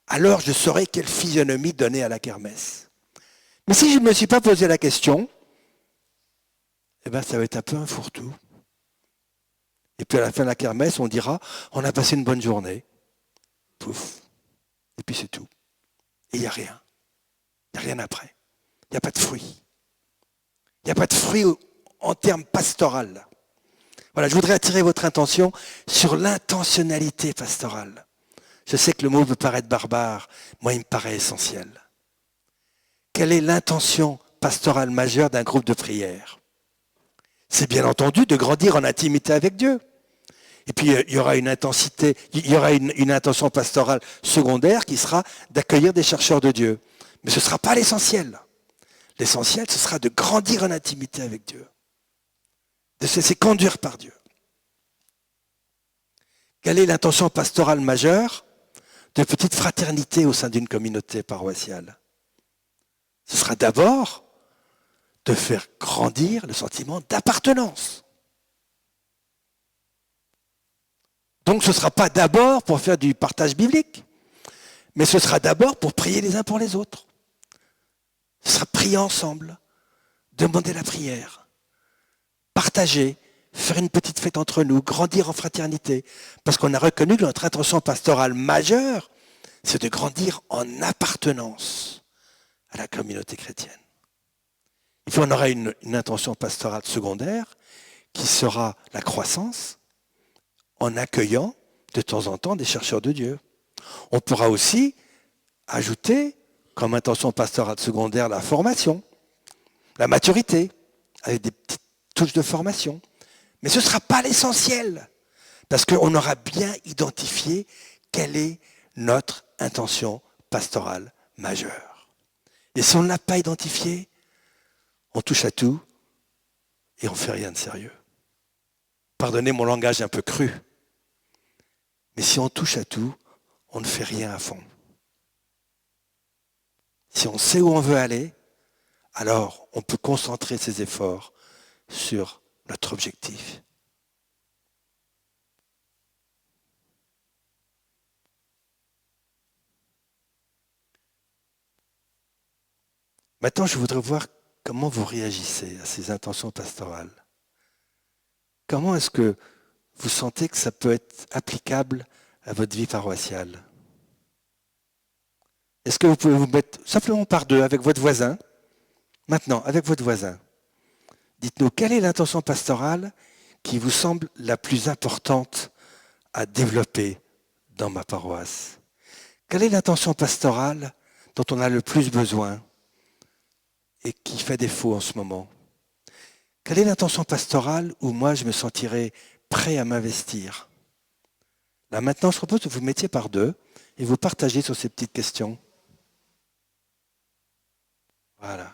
alors je saurai quelle physionomie donner à la kermesse. Mais si je ne me suis pas posé la question, eh ben ça va être un peu un fourre-tout. Et puis à la fin de la kermesse, on dira, on a passé une bonne journée. Pouf. Et puis c'est tout. Et il n'y a rien. Il n'y a rien après. Il n'y a pas de fruit. Il n'y a pas de fruit en termes pastoral. Voilà, je voudrais attirer votre attention sur l'intentionnalité pastorale. Je sais que le mot peut paraître barbare, moi il me paraît essentiel. Quelle est l'intention pastorale majeure d'un groupe de prière? C'est bien entendu de grandir en intimité avec Dieu. Et puis il y aura une intensité, il y aura une intention pastorale secondaire qui sera d'accueillir des chercheurs de Dieu. Mais ce ne sera pas l'essentiel. L'essentiel, ce sera de grandir en intimité avec Dieu. De se laisser conduire par Dieu. Quelle est l'intention pastorale majeure de petite fraternité au sein d'une communauté paroissiale? Ce sera d'abord de faire grandir le sentiment d'appartenance. Donc ce ne sera pas d'abord pour faire du partage biblique, mais ce sera d'abord pour prier les uns pour les autres. Ce sera prier ensemble, demander la prière, partager, faire une petite fête entre nous, grandir en fraternité, parce qu'on a reconnu que notre intention pastorale majeure, c'est de grandir en appartenance à la communauté chrétienne. Et puis on aura une intention pastorale secondaire qui sera la croissance en accueillant de temps en temps des chercheurs de Dieu. On pourra aussi ajouter comme intention pastorale secondaire la formation, la maturité, avec des petites touches de formation. Mais ce ne sera pas l'essentiel, parce qu'on aura bien identifié quelle est notre intention pastorale majeure. Et si on ne l'a pas identifié, on touche à tout et on ne fait rien de sérieux. Pardonnez mon langage un peu cru, mais si on touche à tout, on ne fait rien à fond. Si on sait où on veut aller, alors on peut concentrer ses efforts sur notre objectif. Maintenant, je voudrais voir comment vous réagissez à ces intentions pastorales. Comment est-ce que vous sentez que ça peut être applicable à votre vie paroissiale? Est-ce que vous pouvez vous mettre simplement par deux avec votre voisin? Maintenant, avec votre voisin, dites-nous quelle est l'intention pastorale qui vous semble la plus importante à développer dans ma paroisse? Quelle est l'intention pastorale dont on a le plus besoin et qui fait défaut en ce moment? Quelle est l'intention pastorale où moi je me sentirais prêt à m'investir? Là maintenant, je propose que vous mettiez par deux et vous partagez sur ces petites questions. Voilà.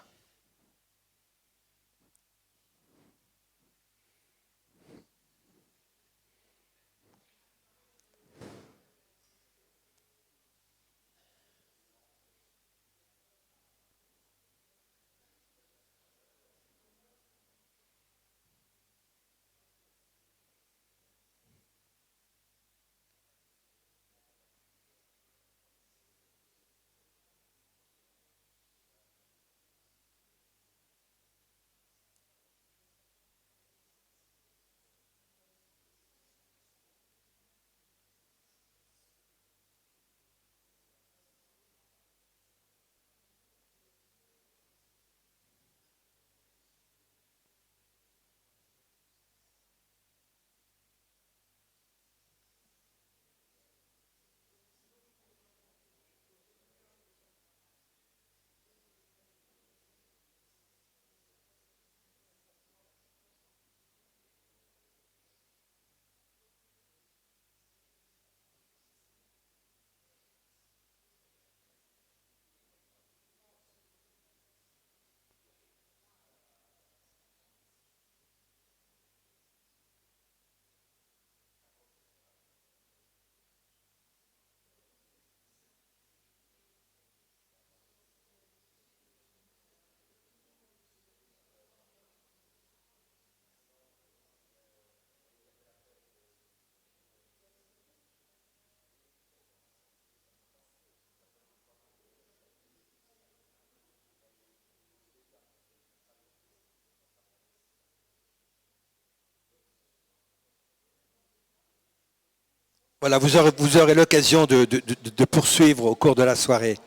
Voilà, vous aurez l'occasion de poursuivre au cours de la soirée.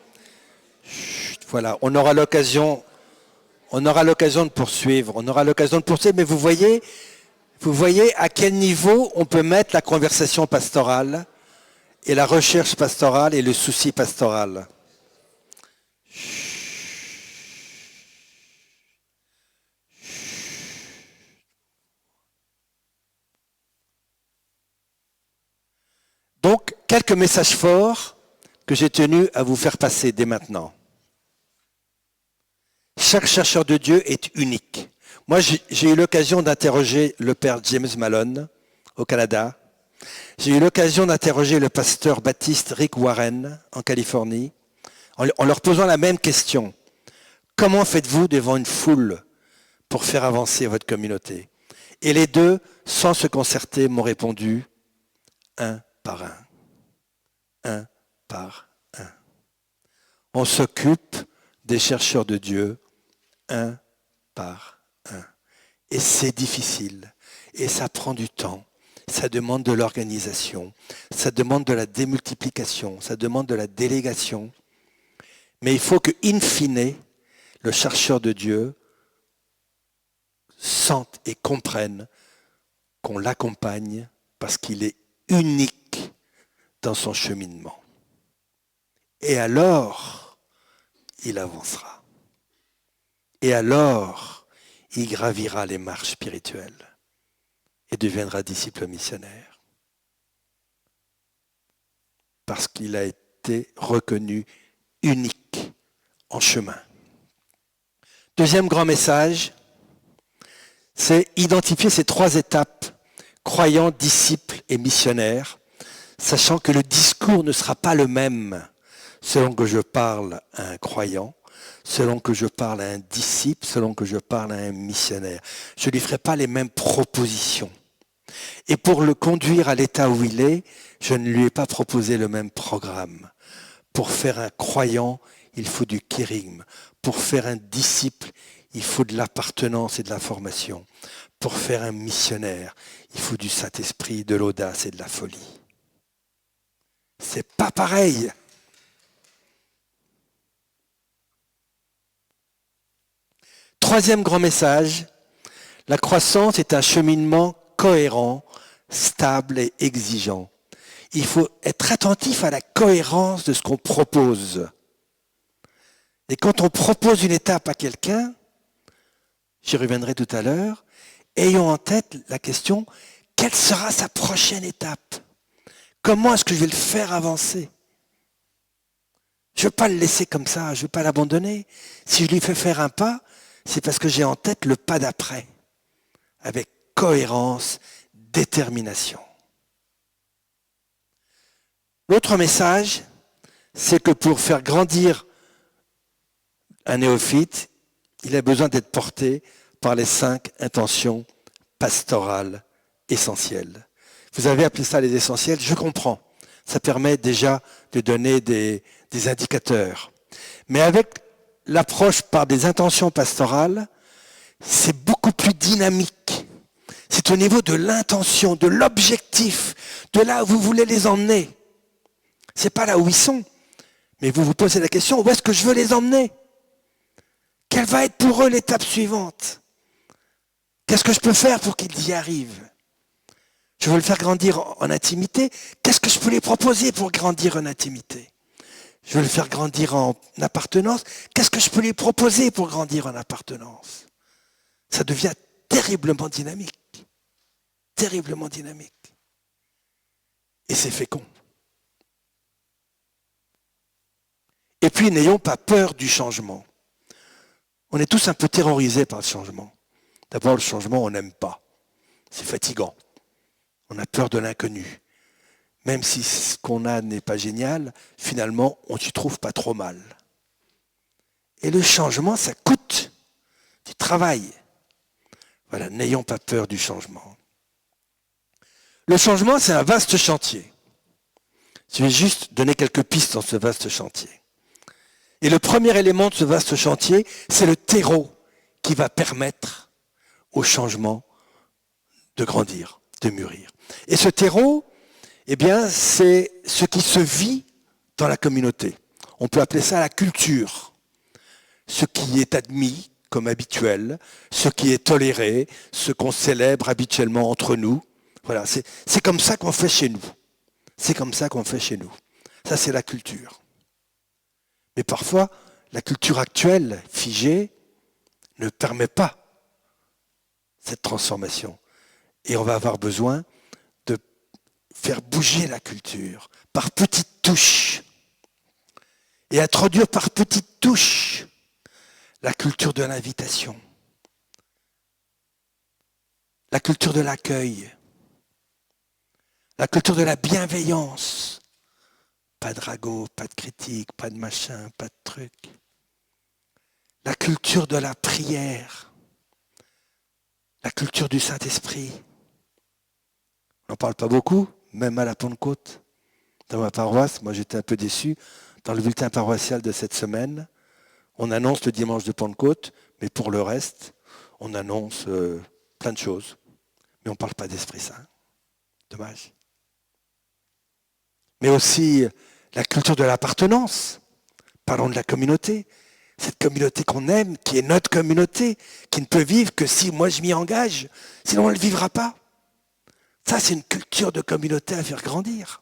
Chut, voilà, on aura l'occasion de poursuivre. Mais vous voyez à quel niveau on peut mettre la conversation pastorale et la recherche pastorale et le souci pastoral. Donc, quelques messages forts que j'ai tenu à vous faire passer dès maintenant. Chaque chercheur de Dieu est unique. Moi, j'ai eu l'occasion d'interroger le père James Malone au Canada. J'ai eu l'occasion d'interroger le pasteur baptiste Rick Warren en Californie, en leur posant la même question. Comment faites-vous devant une foule pour faire avancer votre communauté? Et les deux, sans se concerter, m'ont répondu un par un. Un par un. On s'occupe des chercheurs de Dieu un par un. Et c'est difficile. Et ça prend du temps. Ça demande de l'organisation. Ça demande de la démultiplication. Ça demande de la délégation. Mais il faut que, in fine, le chercheur de Dieu sente et comprenne qu'on l'accompagne parce qu'il est unique dans son cheminement. Et alors, il avancera. Et alors, il gravira les marches spirituelles et deviendra disciple missionnaire. Parce qu'il a été reconnu unique en chemin. Deuxième grand message, c'est identifier ces trois étapes, croyants, disciples et missionnaires, sachant que le discours ne sera pas le même selon que je parle à un croyant, selon que je parle à un disciple, selon que je parle à un missionnaire. Je ne lui ferai pas les mêmes propositions. Et pour le conduire à l'état où il est, je ne lui ai pas proposé le même programme. Pour faire un croyant, il faut du kérigme. Pour faire un disciple, il faut de l'appartenance et de la formation. Pour faire un missionnaire, il faut du Saint-Esprit, de l'audace et de la folie. C'est pas pareil. Troisième grand message, la croissance est un cheminement cohérent, stable et exigeant. Il faut être attentif à la cohérence de ce qu'on propose. Et quand on propose une étape à quelqu'un, j'y reviendrai tout à l'heure, ayons en tête la question, quelle sera sa prochaine étape? Comment est-ce que je vais le faire avancer? Je ne veux pas le laisser comme ça, je ne veux pas l'abandonner. Si je lui fais faire un pas, c'est parce que j'ai en tête le pas d'après, avec cohérence, détermination. L'autre message, c'est que pour faire grandir un néophyte, il a besoin d'être porté par les 5 intentions pastorales essentielles. Vous avez appelé ça les essentiels, je comprends. Ça permet déjà de donner des indicateurs. Mais avec l'approche par des intentions pastorales, c'est beaucoup plus dynamique. C'est au niveau de l'intention, de l'objectif, de là où vous voulez les emmener. C'est pas là où ils sont, mais vous vous posez la question, où est-ce que je veux les emmener? Quelle va être pour eux l'étape suivante? Qu'est-ce que je peux faire pour qu'ils y arrivent? Je veux le faire grandir en intimité. Qu'est-ce que je peux les proposer pour grandir en intimité? Je veux le faire grandir en appartenance. Qu'est-ce que je peux les proposer pour grandir en appartenance? Ça devient terriblement dynamique. Terriblement dynamique. Et c'est fécond. Et puis, n'ayons pas peur du changement. On est tous un peu terrorisés par le changement. D'abord, le changement, on n'aime pas. C'est fatigant. On a peur de l'inconnu. Même si ce qu'on a n'est pas génial, finalement, on s'y trouve pas trop mal. Et le changement, ça coûte du travail. Voilà, n'ayons pas peur du changement. Le changement, c'est un vaste chantier. Je vais juste donner quelques pistes dans ce vaste chantier. Et le premier élément de ce vaste chantier, c'est le terreau qui va permettre au changement de grandir, de mûrir. Et ce terreau, eh bien, c'est ce qui se vit dans la communauté. On peut appeler ça la culture. Ce qui est admis comme habituel, ce qui est toléré, ce qu'on célèbre habituellement entre nous. Voilà, c'est comme ça qu'on fait chez nous. C'est comme ça qu'on fait chez nous. Ça, c'est la culture. Mais parfois, la culture actuelle, figée, ne permet pas cette transformation. Et on va avoir besoin de faire bouger la culture par petites touches. Et introduire par petites touches la culture de l'invitation, la culture de l'accueil, la culture de la bienveillance. Pas de ragot, pas de critique, pas de machin, pas de truc. La culture de la prière, la culture du Saint-Esprit. On n'en parle pas beaucoup, même à la Pentecôte. Dans ma paroisse, moi j'étais un peu déçu. Dans le bulletin paroissial de cette semaine, on annonce le dimanche de Pentecôte, mais pour le reste, on annonce plein de choses. Mais on ne parle pas d'Esprit Saint. Dommage. Mais aussi la culture de l'appartenance. Parlons de la communauté. Cette communauté qu'on aime, qui est notre communauté, qui ne peut vivre que si moi je m'y engage, sinon elle ne vivra pas. Ça, c'est une culture de communauté à faire grandir.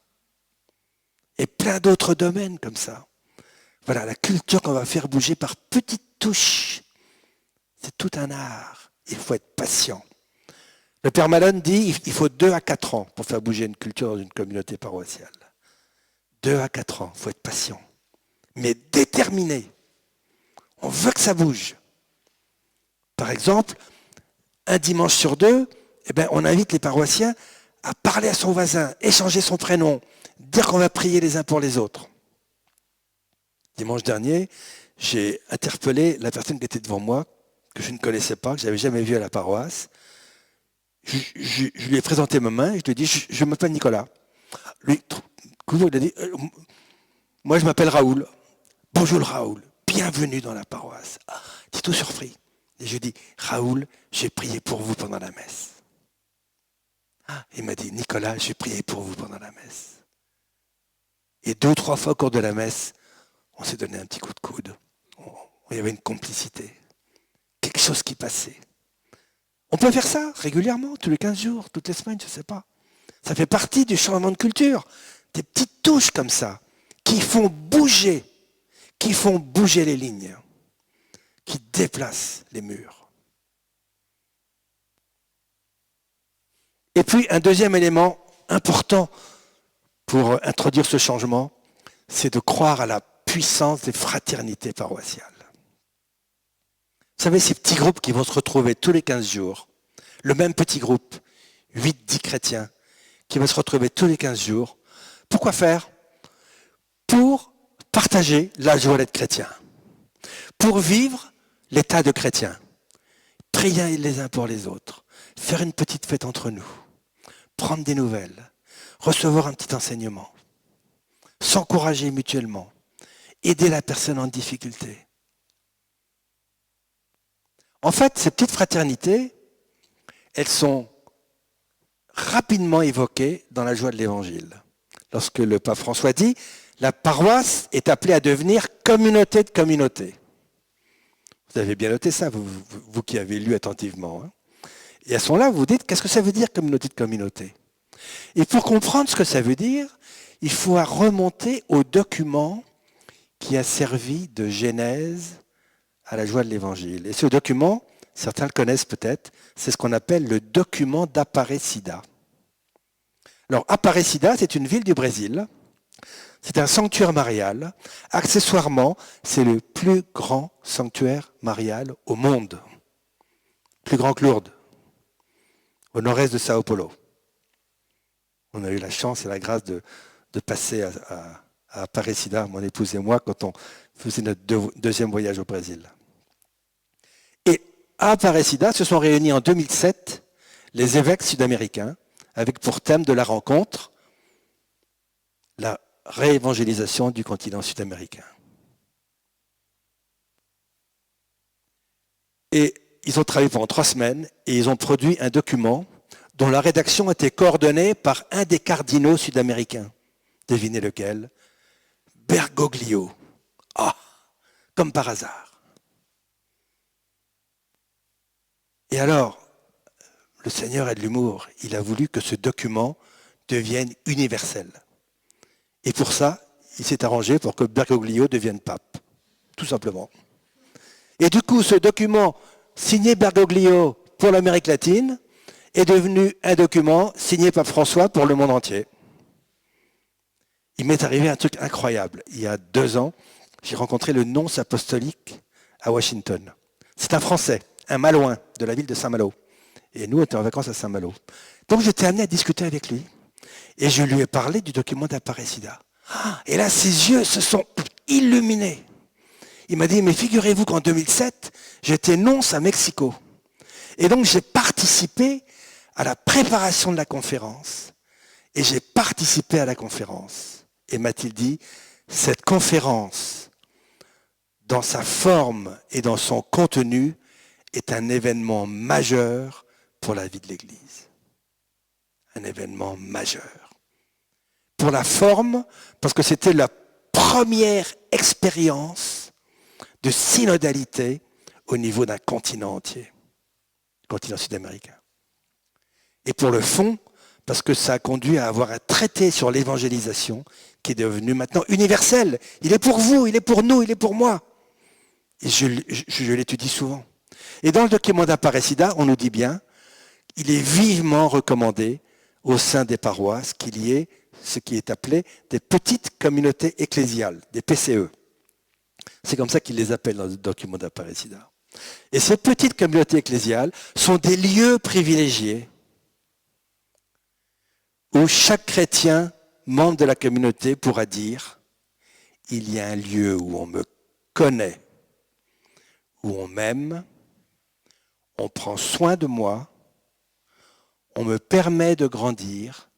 Et plein d'autres domaines comme ça. Voilà, la culture qu'on va faire bouger par petites touches. C'est tout un art. Il faut être patient. Le Père Malone dit qu'il faut 2 à 4 ans pour faire bouger une culture dans une communauté paroissiale. 2 à 4 ans, il faut être patient. Mais déterminé. On veut que ça bouge. Par exemple, un dimanche sur 2, on invite les paroissiens à parler à son voisin, échanger son prénom, dire qu'on va prier les uns pour les autres. Dimanche dernier, j'ai interpellé la personne qui était devant moi, que je ne connaissais pas, que je n'avais jamais vue à la paroisse. Je lui ai présenté ma main et je lui ai dit, je m'appelle Nicolas. Lui, il a dit, moi je m'appelle Raoul. bonjour Raoul, bienvenue dans la paroisse. Ah, il est tout surpris. Et je dis, Raoul, j'ai prié pour vous pendant la messe. Ah, il m'a dit, Nicolas, j'ai prié pour vous pendant la messe. Et 2 ou 3 fois au cours de la messe, on s'est donné un petit coup de coude. Il y avait une complicité. Quelque chose qui passait. On peut faire ça régulièrement, tous les 15 jours, toutes les semaines, je ne sais pas. Ça fait partie du changement de culture. Des petites touches comme ça, qui font bouger les lignes, qui déplacent les murs. Et puis, un deuxième élément important pour introduire ce changement, c'est de croire à la puissance des fraternités paroissiales. Vous savez, ces petits groupes qui vont se retrouver tous les 15 jours, le même petit groupe, 8-10 chrétiens, qui vont se retrouver tous les 15 jours, pourquoi faire? Pour partager la joie d'être chrétien, pour vivre l'état de chrétien, prier les uns pour les autres, faire une petite fête entre nous, prendre des nouvelles, recevoir un petit enseignement, s'encourager mutuellement, aider la personne en difficulté. En fait, ces petites fraternités, elles sont rapidement évoquées dans la joie de l'Évangile. Lorsque le pape François dit, la paroisse est appelée à devenir communauté de communautés. Vous avez bien noté ça, vous qui avez lu attentivement. Hein. Et à ce moment-là, vous vous dites, qu'est-ce que ça veut dire communauté de communautés? Et pour comprendre ce que ça veut dire, il faut remonter au document qui a servi de genèse à la joie de l'Évangile. Et ce document, certains le connaissent peut-être, c'est ce qu'on appelle le document d'Aparecida. Alors, Aparecida, c'est une ville du Brésil. C'est un sanctuaire marial. Accessoirement, c'est le plus grand sanctuaire marial au monde. Plus grand que Lourdes, au nord-est de Sao Paulo. On a eu la chance et la grâce de passer à Aparecida, mon épouse et moi, quand on faisait notre deuxième voyage au Brésil. Et à Aparecida se sont réunis en 2007 les évêques sud-américains avec pour thème de la rencontre la réévangélisation du continent sud-américain. Et ils ont travaillé pendant 3 semaines et ils ont produit un document dont la rédaction a été coordonnée par un des cardinaux sud-américains. Devinez lequel? Bergoglio. Ah, comme par hasard. Et alors, le Seigneur a de l'humour. Il a voulu que ce document devienne universel. Et pour ça, il s'est arrangé pour que Bergoglio devienne pape. Tout simplement. Et du coup, ce document signé Bergoglio pour l'Amérique latine est devenu un document signé par François pour le monde entier. Il m'est arrivé un truc incroyable. Il y a 2 ans, j'ai rencontré le nonce apostolique à Washington. C'est un Français, un Malouin de la ville de Saint-Malo. Et nous, on était en vacances à Saint-Malo. Donc j'étais amené à discuter avec lui. Et je lui ai parlé du document d'Aparecida. Et là, ses yeux se sont illuminés. Il m'a dit, mais figurez-vous qu'en 2007, j'étais nonce à Mexico. Et donc j'ai participé à la préparation de la conférence. Et j'ai participé à la conférence. Et m'a-t-il dit, cette conférence, dans sa forme et dans son contenu, est un événement majeur pour la vie de l'Église. Un événement majeur. Pour la forme, parce que c'était la première expérience de synodalité au niveau d'un continent entier, le continent sud-américain. Et pour le fond, parce que ça a conduit à avoir un traité sur l'évangélisation qui est devenu maintenant universel. Il est pour vous, il est pour nous, il est pour moi. Et je l'étudie souvent. Et dans le document d'Aparecida, on nous dit bien, il est vivement recommandé au sein des paroisses qu'il y ait ce qui est appelé des petites communautés ecclésiales, des PCE. C'est comme ça qu'ils les appellent dans le document d'Aparecida. Et ces petites communautés ecclésiales sont des lieux privilégiés où chaque chrétien, membre de la communauté, pourra dire « Il y a un lieu où on me connaît, où on m'aime, on prend soin de moi, on me permet de grandir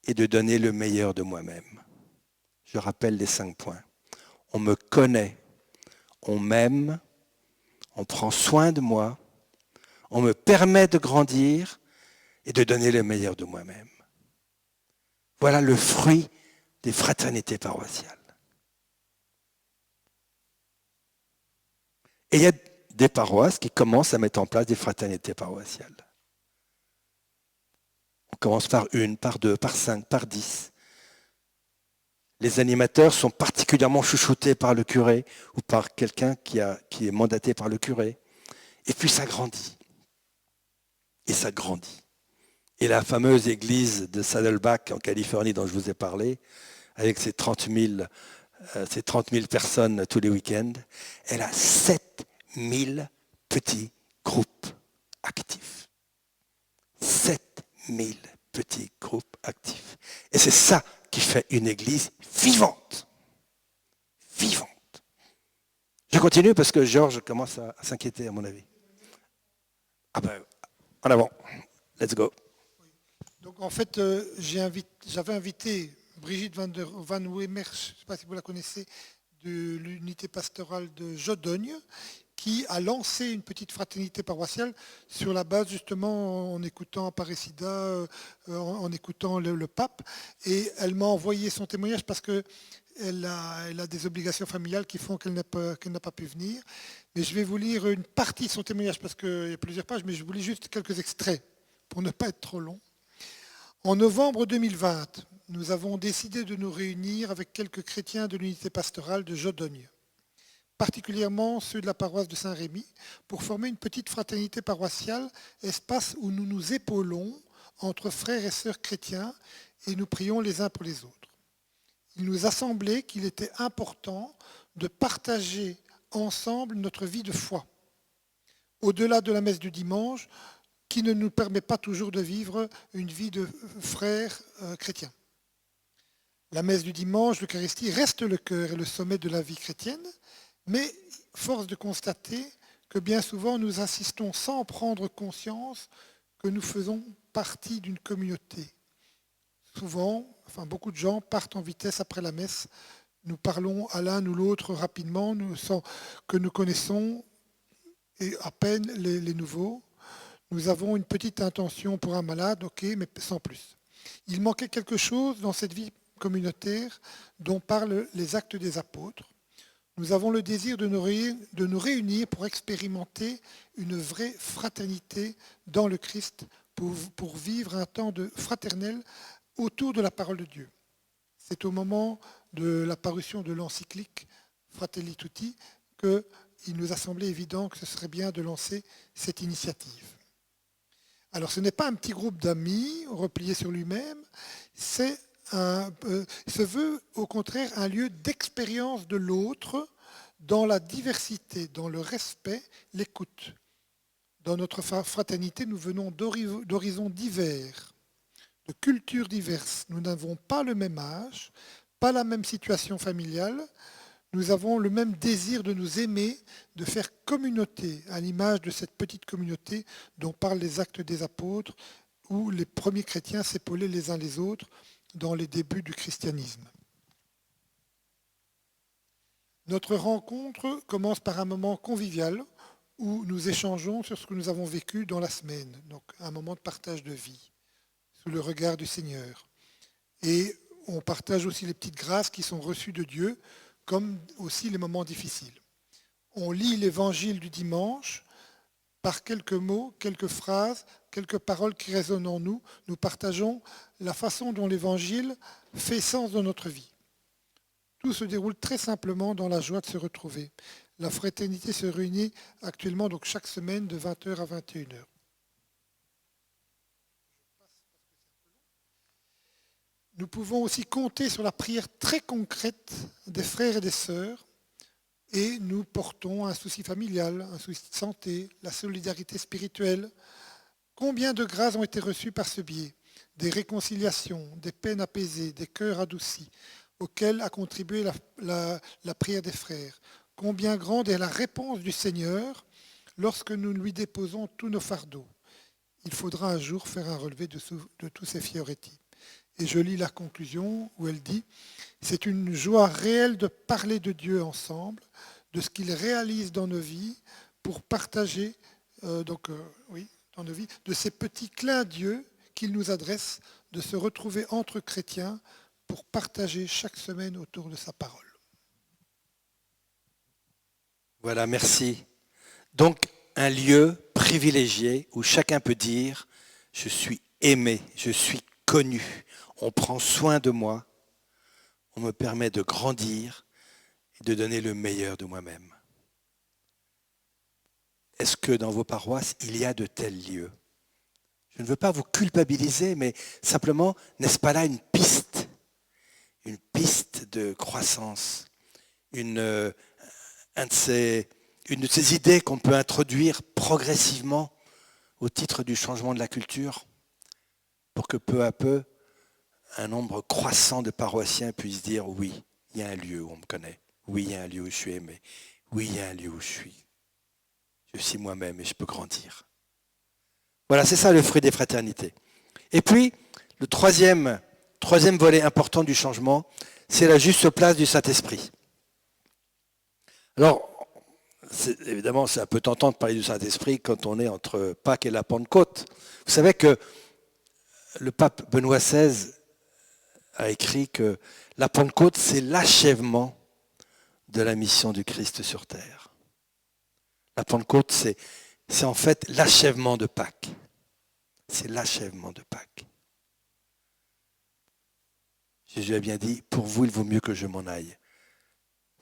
et de donner le meilleur de moi-même. » Je rappelle les 5 points. on me connaît, on m'aime, on prend soin de moi, on me permet de grandir et de donner le meilleur de moi-même. Voilà le fruit des fraternités paroissiales. Et il y a des paroisses qui commencent à mettre en place des fraternités paroissiales. On commence par 1, par 2, par 5, par 10. Les animateurs sont particulièrement chouchoutés par le curé ou par quelqu'un qui est mandaté par le curé. Et puis ça grandit. Et ça grandit. Et la fameuse église de Saddleback en Californie dont je vous ai parlé, avec ses 30 000 personnes tous les week-ends, elle a 7 000 petits groupes actifs. 7 000 petits groupes actifs. Et c'est ça qui fait une église vivante. Vivante. Je continue parce que Georges commence à s'inquiéter à mon avis. Ah ben, en avant. Let's go. Donc en fait, j'avais invité Brigitte Van Wemer, je ne sais pas si vous la connaissez, de l'unité pastorale de Jodogne, qui a lancé une petite fraternité paroissiale sur la base justement en écoutant Aparecida, en écoutant le pape. Et elle m'a envoyé son témoignage parce qu'elle a des obligations familiales qui font qu'elle n'a pas pu venir. Mais je vais vous lire une partie de son témoignage parce qu'il y a plusieurs pages, mais je vous lis juste quelques extraits pour ne pas être trop long. En novembre 2020, nous avons décidé de nous réunir avec quelques chrétiens de l'unité pastorale de Jodogne, particulièrement ceux de la paroisse de Saint-Rémy, pour former une petite fraternité paroissiale, espace où nous nous épaulons entre frères et sœurs chrétiens et nous prions les uns pour les autres. Il nous a semblé qu'il était important de partager ensemble notre vie de foi, au-delà de la messe du dimanche, qui ne nous permet pas toujours de vivre une vie de frères chrétiens. La messe du dimanche, l'Eucharistie, reste le cœur et le sommet de la vie chrétienne, mais force de constater que bien souvent nous insistons sans prendre conscience que nous faisons partie d'une communauté. Souvent, beaucoup de gens partent en vitesse après la messe. Nous parlons à l'un ou l'autre rapidement, que nous connaissons, et à peine les nouveaux. Nous avons une petite intention pour un malade, ok, mais sans plus. Il manquait quelque chose dans cette vie communautaire dont parlent les Actes des Apôtres. Nous avons le désir de nous réunir pour expérimenter une vraie fraternité dans le Christ, pour vivre un temps de fraternel autour de la parole de Dieu. C'est au moment de la parution de l'encyclique Fratelli Tutti qu'il nous a semblé évident que ce serait bien de lancer cette initiative. Alors ce n'est pas un petit groupe d'amis repliés sur lui-même, se veut au contraire un lieu d'expérience de l'autre dans la diversité, dans le respect, l'écoute. Dans notre fraternité, nous venons d'horizons divers, de cultures diverses. Nous n'avons pas le même âge, pas la même situation familiale. Nous avons le même désir de nous aimer, de faire communauté, à l'image de cette petite communauté dont parlent les Actes des Apôtres, où les premiers chrétiens s'épaulaient les uns les autres dans les débuts du christianisme. Notre rencontre commence par un moment convivial où nous échangeons sur ce que nous avons vécu dans la semaine, donc un moment de partage de vie, sous le regard du Seigneur. Et on partage aussi les petites grâces qui sont reçues de Dieu, comme aussi les moments difficiles. On lit l'évangile du dimanche par quelques mots, quelques phrases, quelques paroles qui résonnent en nous. Nous partageons la façon dont l'évangile fait sens dans notre vie. Tout se déroule très simplement dans la joie de se retrouver. La fraternité se réunit actuellement donc chaque semaine de 20h à 21h. Nous pouvons aussi compter sur la prière très concrète des frères et des sœurs et nous portons un souci familial, un souci de santé, la solidarité spirituelle. Combien de grâces ont été reçues par ce biais? Des réconciliations, des peines apaisées, des cœurs adoucis, auxquels a contribué la prière des frères. Combien grande est la réponse du Seigneur lorsque nous lui déposons tous nos fardeaux. Il faudra un jour faire un relevé de tous ces fioretti. Et je lis la conclusion où elle dit « C'est une joie réelle de parler de Dieu ensemble, de ce qu'il réalise dans nos vies pour partager dans nos vies, de ces petits clins d'yeux qu'il nous adresse, de se retrouver entre chrétiens pour partager chaque semaine autour de sa parole. » Voilà, merci. Donc, un lieu privilégié où chacun peut dire « Je suis aimé, je suis connu, on prend soin de moi, on me permet de grandir et de donner le meilleur de moi-même. » Est-ce que dans vos paroisses, il y a de tels lieux ? Je ne veux pas vous culpabiliser, mais simplement, n'est-ce pas là une piste de croissance, une de ces idées qu'on peut introduire progressivement au titre du changement de la culture, pour que peu à peu, un nombre croissant de paroissiens puissent dire « Oui, il y a un lieu où on me connaît. Oui, il y a un lieu où je suis aimé. Oui, il y a un lieu où je suis moi-même et je peux grandir. » Voilà, c'est ça le fruit des fraternités. Et puis, le troisième volet important du changement, c'est la juste place du Saint-Esprit. Alors, évidemment, c'est un peu tentant de parler du Saint-Esprit quand on est entre Pâques et la Pentecôte. Vous savez que le pape Benoît XVI a écrit que la Pentecôte, c'est l'achèvement de la mission du Christ sur terre. La Pentecôte, c'est en fait l'achèvement de Pâques. C'est l'achèvement de Pâques. Jésus a bien dit, pour vous, il vaut mieux que je m'en aille.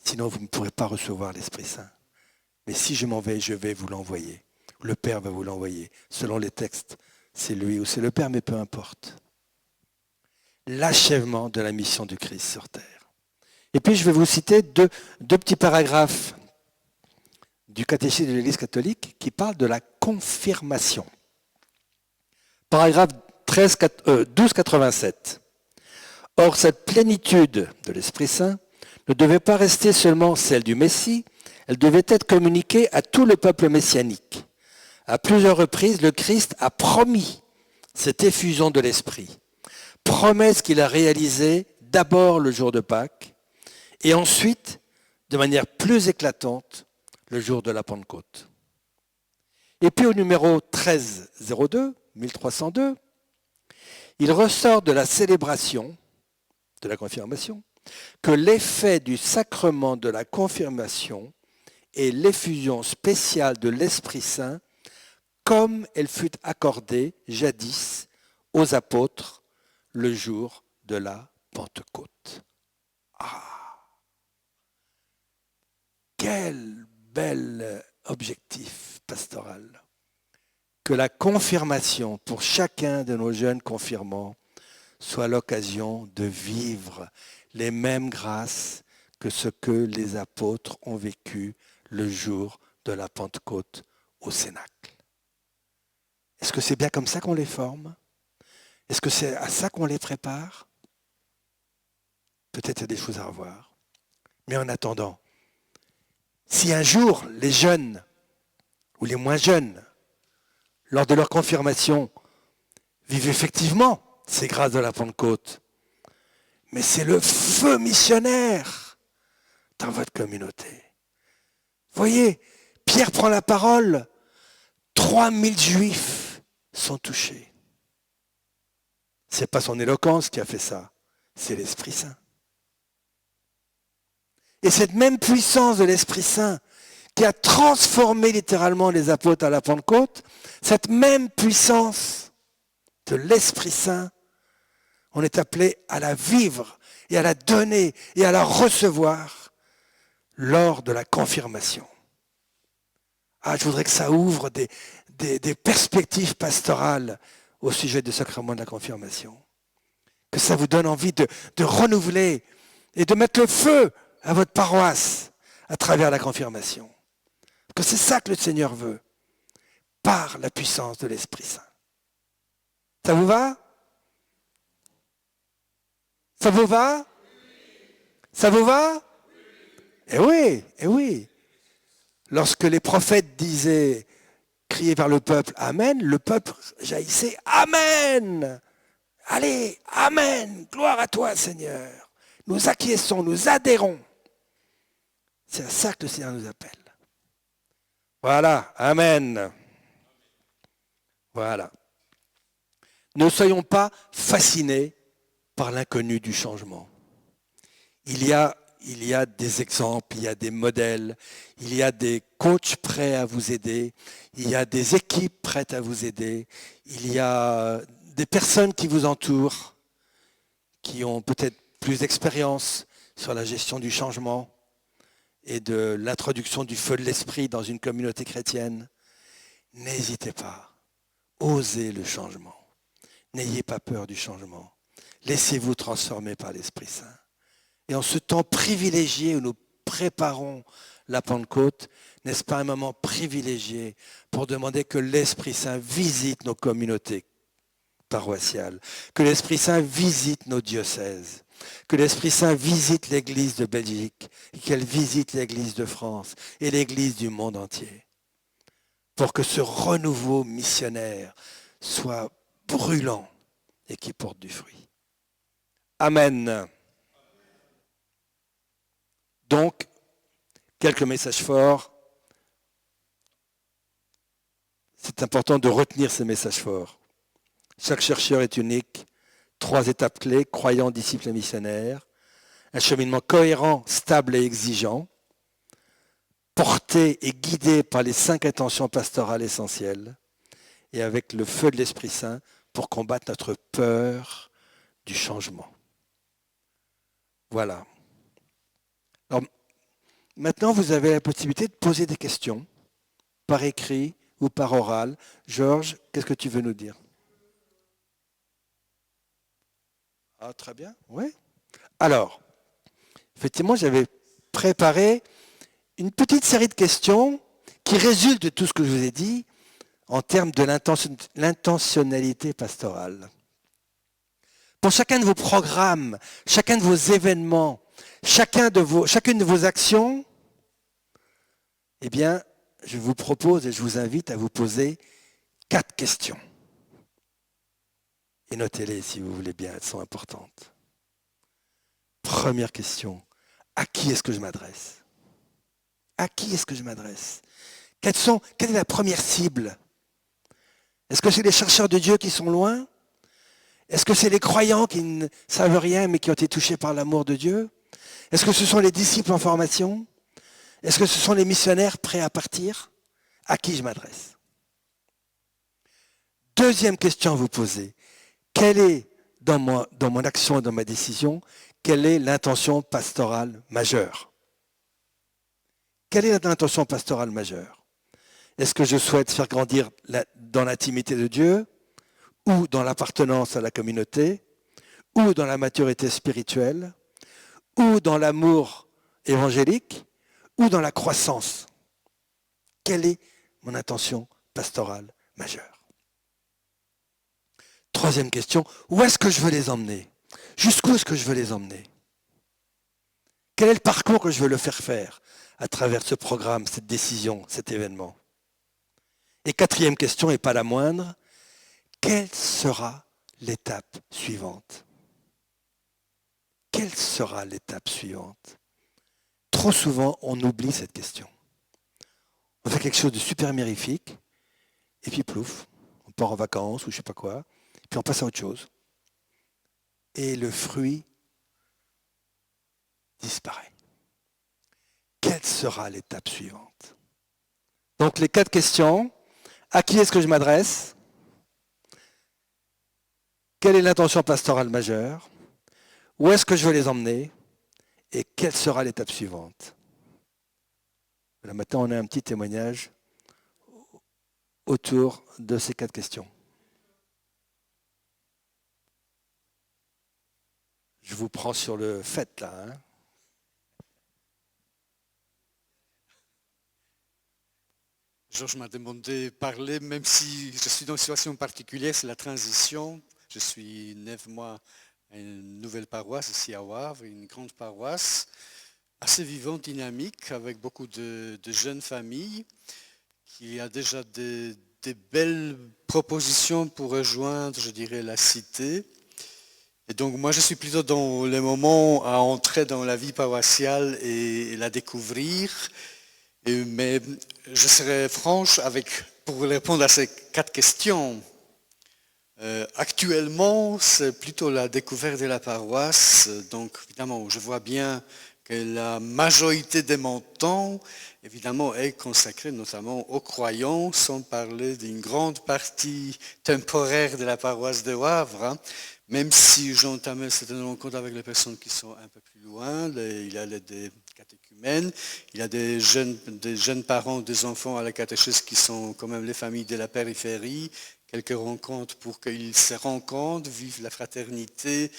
Sinon, vous ne pourrez pas recevoir l'Esprit Saint. Mais si je m'en vais, je vais vous l'envoyer. Le Père va vous l'envoyer. Selon les textes, c'est lui ou c'est le Père, mais peu importe. L'achèvement de la mission du Christ sur terre. Et puis, je vais vous citer deux petits paragraphes du catéchisme de l'Église catholique qui parlent de la confirmation. Paragraphe 1287. Or, cette plénitude de l'Esprit Saint ne devait pas rester seulement celle du Messie, elle devait être communiquée à tout le peuple messianique. À plusieurs reprises, le Christ a promis cette effusion de l'Esprit. Promesse qu'il a réalisée d'abord le jour de Pâques et ensuite, de manière plus éclatante, le jour de la Pentecôte. Et puis au numéro 1302, 1302, il ressort de la célébration de la confirmation que l'effet du sacrement de la confirmation est l'effusion spéciale de l'Esprit Saint comme elle fut accordée jadis aux apôtres le jour de la Pentecôte. Ah, quel bel objectif pastoral! Que la confirmation pour chacun de nos jeunes confirmants soit l'occasion de vivre les mêmes grâces que ce que les apôtres ont vécu le jour de la Pentecôte au Cénacle. Est-ce que c'est bien comme ça qu'on les forme ? Est-ce que c'est à ça qu'on les prépare ? Peut-être il y a des choses à revoir. Mais en attendant, si un jour les jeunes ou les moins jeunes, lors de leur confirmation, vivent effectivement ces grâces de la Pentecôte, mais c'est le feu missionnaire dans votre communauté. Voyez, Pierre prend la parole, 3000 Juifs sont touchés. Ce n'est pas son éloquence qui a fait ça, c'est l'Esprit Saint. Et cette même puissance de l'Esprit Saint qui a transformé littéralement les apôtres à la Pentecôte, cette même puissance de l'Esprit Saint, on est appelé à la vivre et à la donner et à la recevoir lors de la confirmation. Ah, je voudrais que ça ouvre des perspectives pastorales au sujet du sacrement de la confirmation. Que ça vous donne envie de renouveler et de mettre le feu à votre paroisse à travers la confirmation. Que c'est ça que le Seigneur veut, par la puissance de l'Esprit Saint. Ça vous va ? Ça vous va ? Ça vous va ? Eh oui, eh oui. Lorsque les prophètes disaient, criaient vers le peuple, Amen, le peuple jaillissait, Amen. Allez, Amen, gloire à toi Seigneur. Nous acquiesçons, nous adhérons. C'est à ça que le Seigneur nous appelle. Voilà, Amen. Voilà. Ne soyons pas fascinés par l'inconnu du changement. Il y a des exemples, il y a des modèles, il y a des coachs prêts à vous aider, il y a des équipes prêtes à vous aider, il y a des personnes qui vous entourent, qui ont peut-être plus d'expérience sur la gestion du changement et de l'introduction du feu de l'esprit dans une communauté chrétienne. N'hésitez pas, osez le changement. N'ayez pas peur du changement. Laissez-vous transformer par l'Esprit Saint. Et en ce temps privilégié où nous préparons la Pentecôte, n'est-ce pas un moment privilégié pour demander que l'Esprit Saint visite nos communautés paroissiales, que l'Esprit Saint visite nos diocèses, que l'Esprit Saint visite l'Église de Belgique, et qu'elle visite l'Église de France et l'Église du monde entier, pour que ce renouveau missionnaire soit brûlant et qui porte du fruit. Amen. Donc, quelques messages forts. C'est important de retenir ces messages forts. Chaque chercheur est unique. 3 étapes clés, croyants, disciples et missionnaires. Un cheminement cohérent, stable et exigeant. Porté et guidé par les 5 intentions pastorales essentielles. Et avec le feu de l'Esprit Saint pour combattre notre peur du changement. Voilà. Alors, maintenant, vous avez la possibilité de poser des questions, par écrit ou par oral. Georges, qu'est-ce que tu veux nous dire? Ah, très bien, oui. Alors, effectivement, j'avais préparé une petite série de questions qui résultent de tout ce que je vous ai dit en termes de l'intentionnalité pastorale. Pour chacun de vos programmes, chacun de vos événements, chacune de vos actions, eh bien, je vous propose et je vous invite à vous poser 4 questions. Et notez-les si vous voulez bien, elles sont importantes. Première question, à qui est-ce que je m'adresse? À qui est-ce que je m'adresse? Quelle est la première cible? Est-ce que c'est les chercheurs de Dieu qui sont loin? Est-ce que c'est les croyants qui ne savent rien mais qui ont été touchés par l'amour de Dieu? Est-ce que ce sont les disciples en formation? Est-ce que ce sont les missionnaires prêts à partir? À qui je m'adresse? Deuxième question à vous poser. Quelle est, dans mon action et dans ma décision, quelle est l'intention pastorale majeure? Quelle est l'intention pastorale majeure? Est-ce que je souhaite faire grandir dans l'intimité de Dieu, ou dans l'appartenance à la communauté, ou dans la maturité spirituelle, ou dans l'amour évangélique, ou dans la croissance? Quelle est mon intention pastorale majeure? Troisième question, où est-ce que je veux les emmener? Jusqu'où est-ce que je veux les emmener? Quel est le parcours que je veux le faire à travers ce programme, cette décision, cet événement? Et quatrième question, et pas la moindre, quelle sera l'étape suivante? Quelle sera l'étape suivante? Trop souvent, on oublie cette question. On fait quelque chose de super mirifique, et puis plouf, on part en vacances ou je ne sais pas quoi, puis on passe à autre chose. Et le fruit disparaît. Quelle sera l'étape suivante? Donc les 4 questions. À qui est-ce que je m'adresse? Quelle est l'intention pastorale majeure? Où est-ce que je veux les emmener? Et quelle sera l'étape suivante? Là, maintenant, on a un petit témoignage autour de ces 4 questions. Je vous prends sur le fait, là. Hein. Georges m'a demandé de parler, même si je suis dans une situation particulière, c'est la transition. Je suis 9 mois à une nouvelle paroisse ici à Wavre, une grande paroisse, assez vivante, dynamique, avec beaucoup de jeunes familles, qui a déjà des belles propositions pour rejoindre, je dirais, la cité. Et donc moi je suis plutôt dans les moments à entrer dans la vie paroissiale et la découvrir. Mais je serai franche pour répondre à ces 4 questions. Actuellement, c'est plutôt la découverte de la paroisse. Donc évidemment, je vois bien que la majorité de mon temps, évidemment, est consacrée notamment aux croyants, sans parler d'une grande partie temporaire de la paroisse de Wavre. Hein. Même si j'entame certaines rencontres avec les personnes qui sont un peu plus loin, il y a des catéchumènes, il y a des jeunes parents, des enfants à la catéchèse qui sont quand même les familles de la périphérie, quelques rencontres pour qu'ils se rencontrent, vivent la fraternité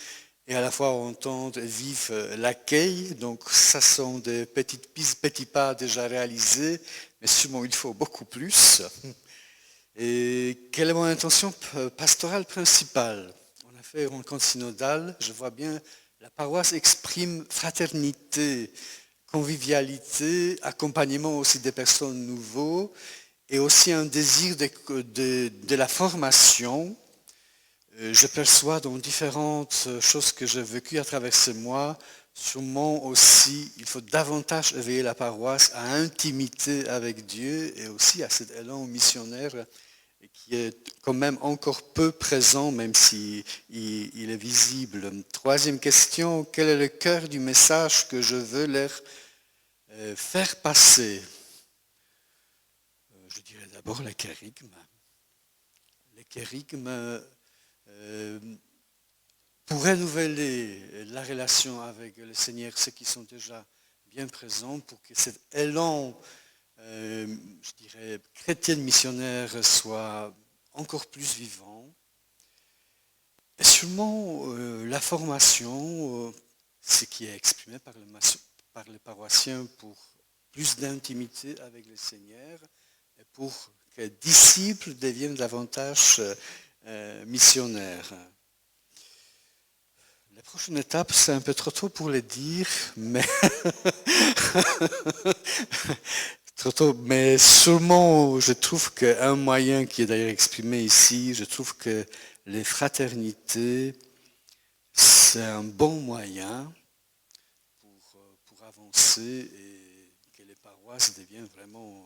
et à la fois entendent et vivent l'accueil. Donc ça sont des petites pistes, petits pas déjà réalisés, mais sûrement il faut beaucoup plus. Et quelle est mon intention pastorale principale? On a fait une rencontre synodale, je vois bien la paroisse exprime fraternité, convivialité, accompagnement aussi des personnes nouvelles et aussi un désir de la formation. Je perçois dans différentes choses que j'ai vécues à travers ces mois, sûrement aussi, il faut davantage éveiller la paroisse à intimité avec Dieu et aussi à cet élan missionnaire qui est quand même encore peu présent, même s'il est visible. 3e question, quel est le cœur du message que je veux leur faire passer? Je dirais d'abord les kérygmes. Les kérygmes pour renouveler la relation avec le Seigneur, ceux qui sont déjà bien présents, pour que cet élan, je dirais, chrétien missionnaire soit encore plus vivant. Et sûrement la formation, ce qui est exprimé par les paroissiens pour plus d'intimité avec le Seigneur et pour que les disciples deviennent davantage missionnaires. La prochaine étape, c'est un peu trop tôt pour le dire, mais trop tôt. Mais sûrement, je trouve qu'un moyen qui est d'ailleurs exprimé ici, je trouve que les fraternités, c'est un bon moyen pour avancer et que les paroisses deviennent vraiment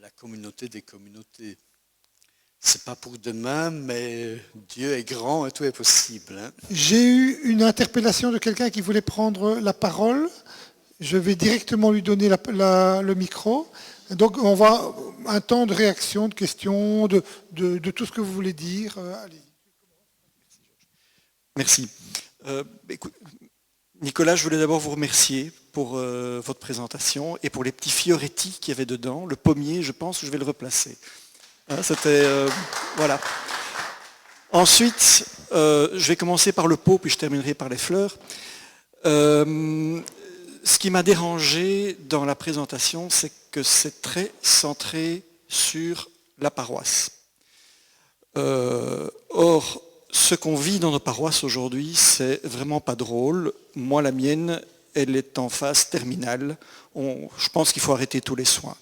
la communauté des communautés. C'est pas pour demain, mais Dieu est grand et tout est possible. Hein. J'ai eu une interpellation de quelqu'un qui voulait prendre la parole. Je vais directement lui donner le micro. Donc on va un temps de réaction, de questions, de tout ce que vous voulez dire. Allez-y. Merci. Nicolas, je voulais d'abord vous remercier pour votre présentation et pour les petits fioretti qu'il y avait dedans. Le pommier, je pense que je vais le replacer. Hein, c'était... voilà. Ensuite, je vais commencer par le pot, puis je terminerai par les fleurs. Ce qui m'a dérangé dans la présentation, c'est que c'est très centré sur la paroisse. Or, ce qu'on vit dans nos paroisses aujourd'hui, c'est vraiment pas drôle. Moi, la mienne, elle est en phase terminale. Je pense qu'il faut arrêter tous les soins.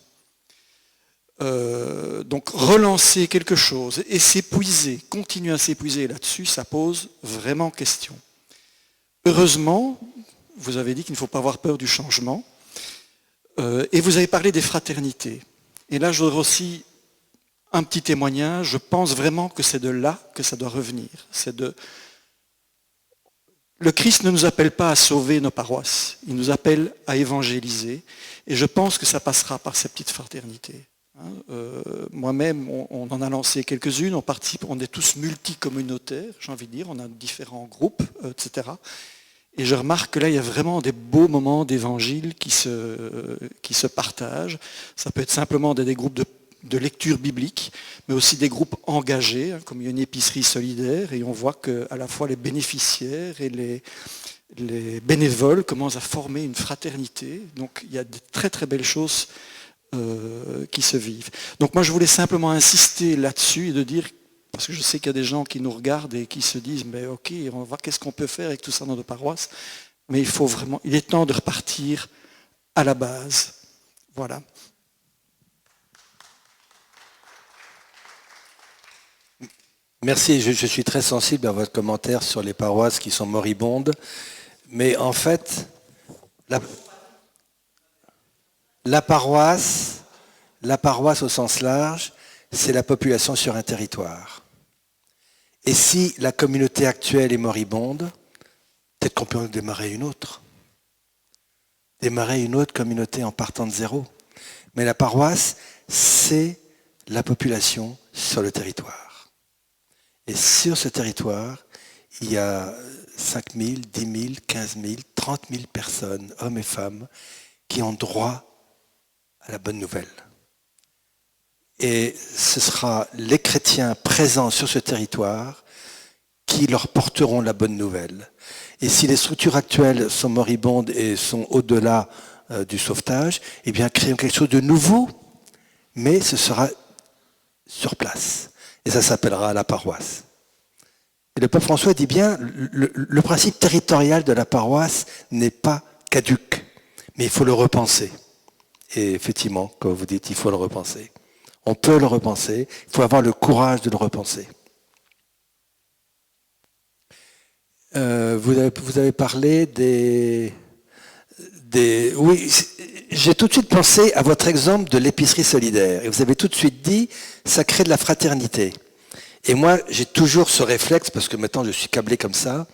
Donc relancer quelque chose et s'épuiser, continuer à s'épuiser là-dessus, ça pose vraiment question. Heureusement, vous avez dit qu'il ne faut pas avoir peur du changement et vous avez parlé des fraternités. Et là, je voudrais aussi un petit témoignage. Je pense vraiment que c'est de là que ça doit revenir. Le Christ ne nous appelle pas à sauver nos paroisses, il nous appelle à évangéliser et je pense que ça passera par ces petites fraternités. Moi-même, on en a lancé quelques-unes, on est tous multicommunautaires, j'ai envie de dire, on a différents groupes, etc. Et je remarque que là, il y a vraiment des beaux moments d'évangile qui se partagent. Ça peut être simplement des groupes de lecture biblique, mais aussi des groupes engagés, comme il y a une épicerie solidaire, et on voit qu'à la fois les bénéficiaires et les bénévoles commencent à former une fraternité. Donc il y a de très très belles choses qui se vivent. Donc moi je voulais simplement insister là-dessus et de dire, parce que je sais qu'il y a des gens qui nous regardent et qui se disent mais ok, on va voir qu'est-ce qu'on peut faire avec tout ça dans nos paroisses, mais il est temps de repartir à la base. Voilà. Merci, je suis très sensible à votre commentaire sur les paroisses qui sont moribondes. Mais en fait, la paroisse au sens large, c'est la population sur un territoire. Et si la communauté actuelle est moribonde, peut-être qu'on peut en démarrer une autre. Démarrer une autre communauté en partant de zéro. Mais la paroisse, c'est la population sur le territoire. Et sur ce territoire, il y a 5 000, 10 000, 15 000, 30 000 personnes, hommes et femmes, qui ont droit à la bonne nouvelle. Et ce sera les chrétiens présents sur ce territoire qui leur porteront la bonne nouvelle. Et si les structures actuelles sont moribondes et sont au-delà du sauvetage, eh bien créons quelque chose de nouveau, mais ce sera sur place. Et ça s'appellera la paroisse. Et le pape François dit bien, le principe territorial de la paroisse n'est pas caduc, mais il faut le repenser. Et effectivement, comme vous dites, il faut le repenser. On peut le repenser, il faut avoir le courage de le repenser. Vous avez parlé oui, j'ai tout de suite pensé à votre exemple de l'épicerie solidaire. Et vous avez tout de suite dit, ça crée de la fraternité. Et moi, j'ai toujours ce réflexe, parce que maintenant je suis câblé comme ça,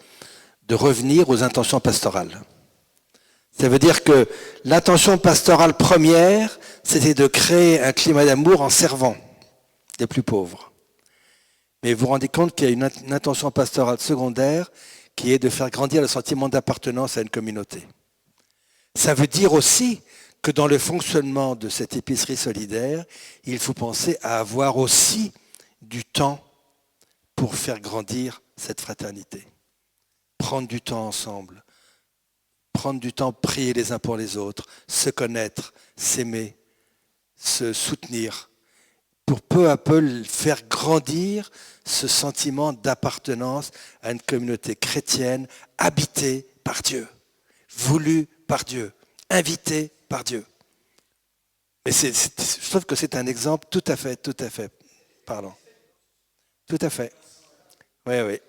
de revenir aux intentions pastorales. Ça veut dire que l'intention pastorale première, c'était de créer un climat d'amour en servant les plus pauvres. Mais vous vous rendez compte qu'il y a une intention pastorale secondaire qui est de faire grandir le sentiment d'appartenance à une communauté. Ça veut dire aussi que dans le fonctionnement de cette épicerie solidaire, il faut penser à avoir aussi du temps pour faire grandir cette fraternité. Prendre du temps ensemble. Prendre du temps, prier les uns pour les autres, se connaître, s'aimer, se soutenir, pour peu à peu faire grandir ce sentiment d'appartenance à une communauté chrétienne habitée par Dieu, voulue par Dieu, invitée par Dieu. Mais je trouve que c'est un exemple tout à fait parlant. Tout à fait. Oui.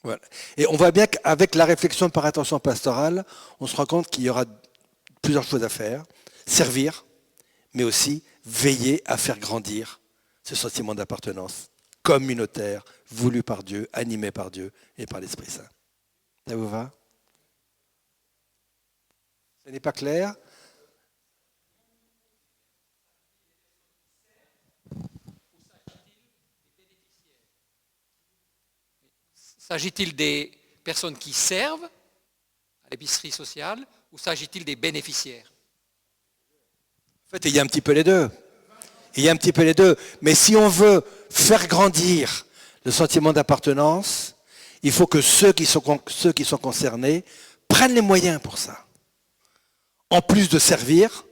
Voilà. Et on voit bien qu'avec la réflexion par attention pastorale, on se rend compte qu'il y aura plusieurs choses à faire. Servir, mais aussi veiller à faire grandir ce sentiment d'appartenance communautaire, voulu par Dieu, animé par Dieu et par l'Esprit Saint. Ça vous va? Ce n'est pas clair? S'agit-il des personnes qui servent à l'épicerie sociale ou s'agit-il des bénéficiaires? En fait, il y a un petit peu les deux. Mais si on veut faire grandir le sentiment d'appartenance, il faut que ceux qui sont concernés prennent les moyens pour ça. En plus de servir,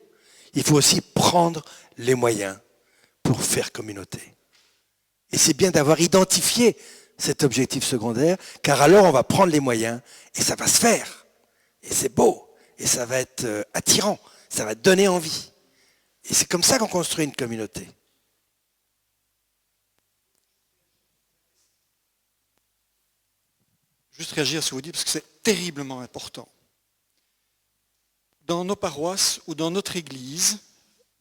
il faut aussi prendre les moyens pour faire communauté. Et c'est bien d'avoir identifié cet objectif secondaire, car alors on va prendre les moyens et ça va se faire. Et c'est beau, et ça va être attirant, ça va donner envie. Et c'est comme ça qu'on construit une communauté. Juste réagir à ce que vous dites, parce que c'est terriblement important. Dans nos paroisses ou dans notre Église,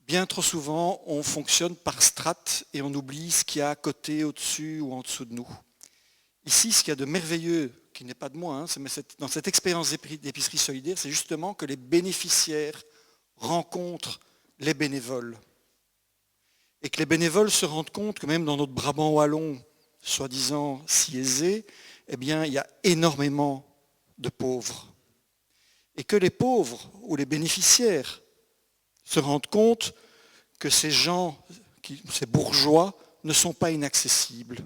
bien trop souvent, on fonctionne par strates et on oublie ce qu'il y a à côté, au-dessus ou en dessous de nous. Ici, ce qu'il y a de merveilleux, qui n'est pas de moi, mais dans cette expérience d'épicerie solidaire, c'est justement que les bénéficiaires rencontrent les bénévoles. Et que les bénévoles se rendent compte que même dans notre Brabant wallon, soi-disant si aisé, eh bien, il y a énormément de pauvres. Et que les pauvres ou les bénéficiaires se rendent compte que ces gens, ces bourgeois, ne sont pas inaccessibles.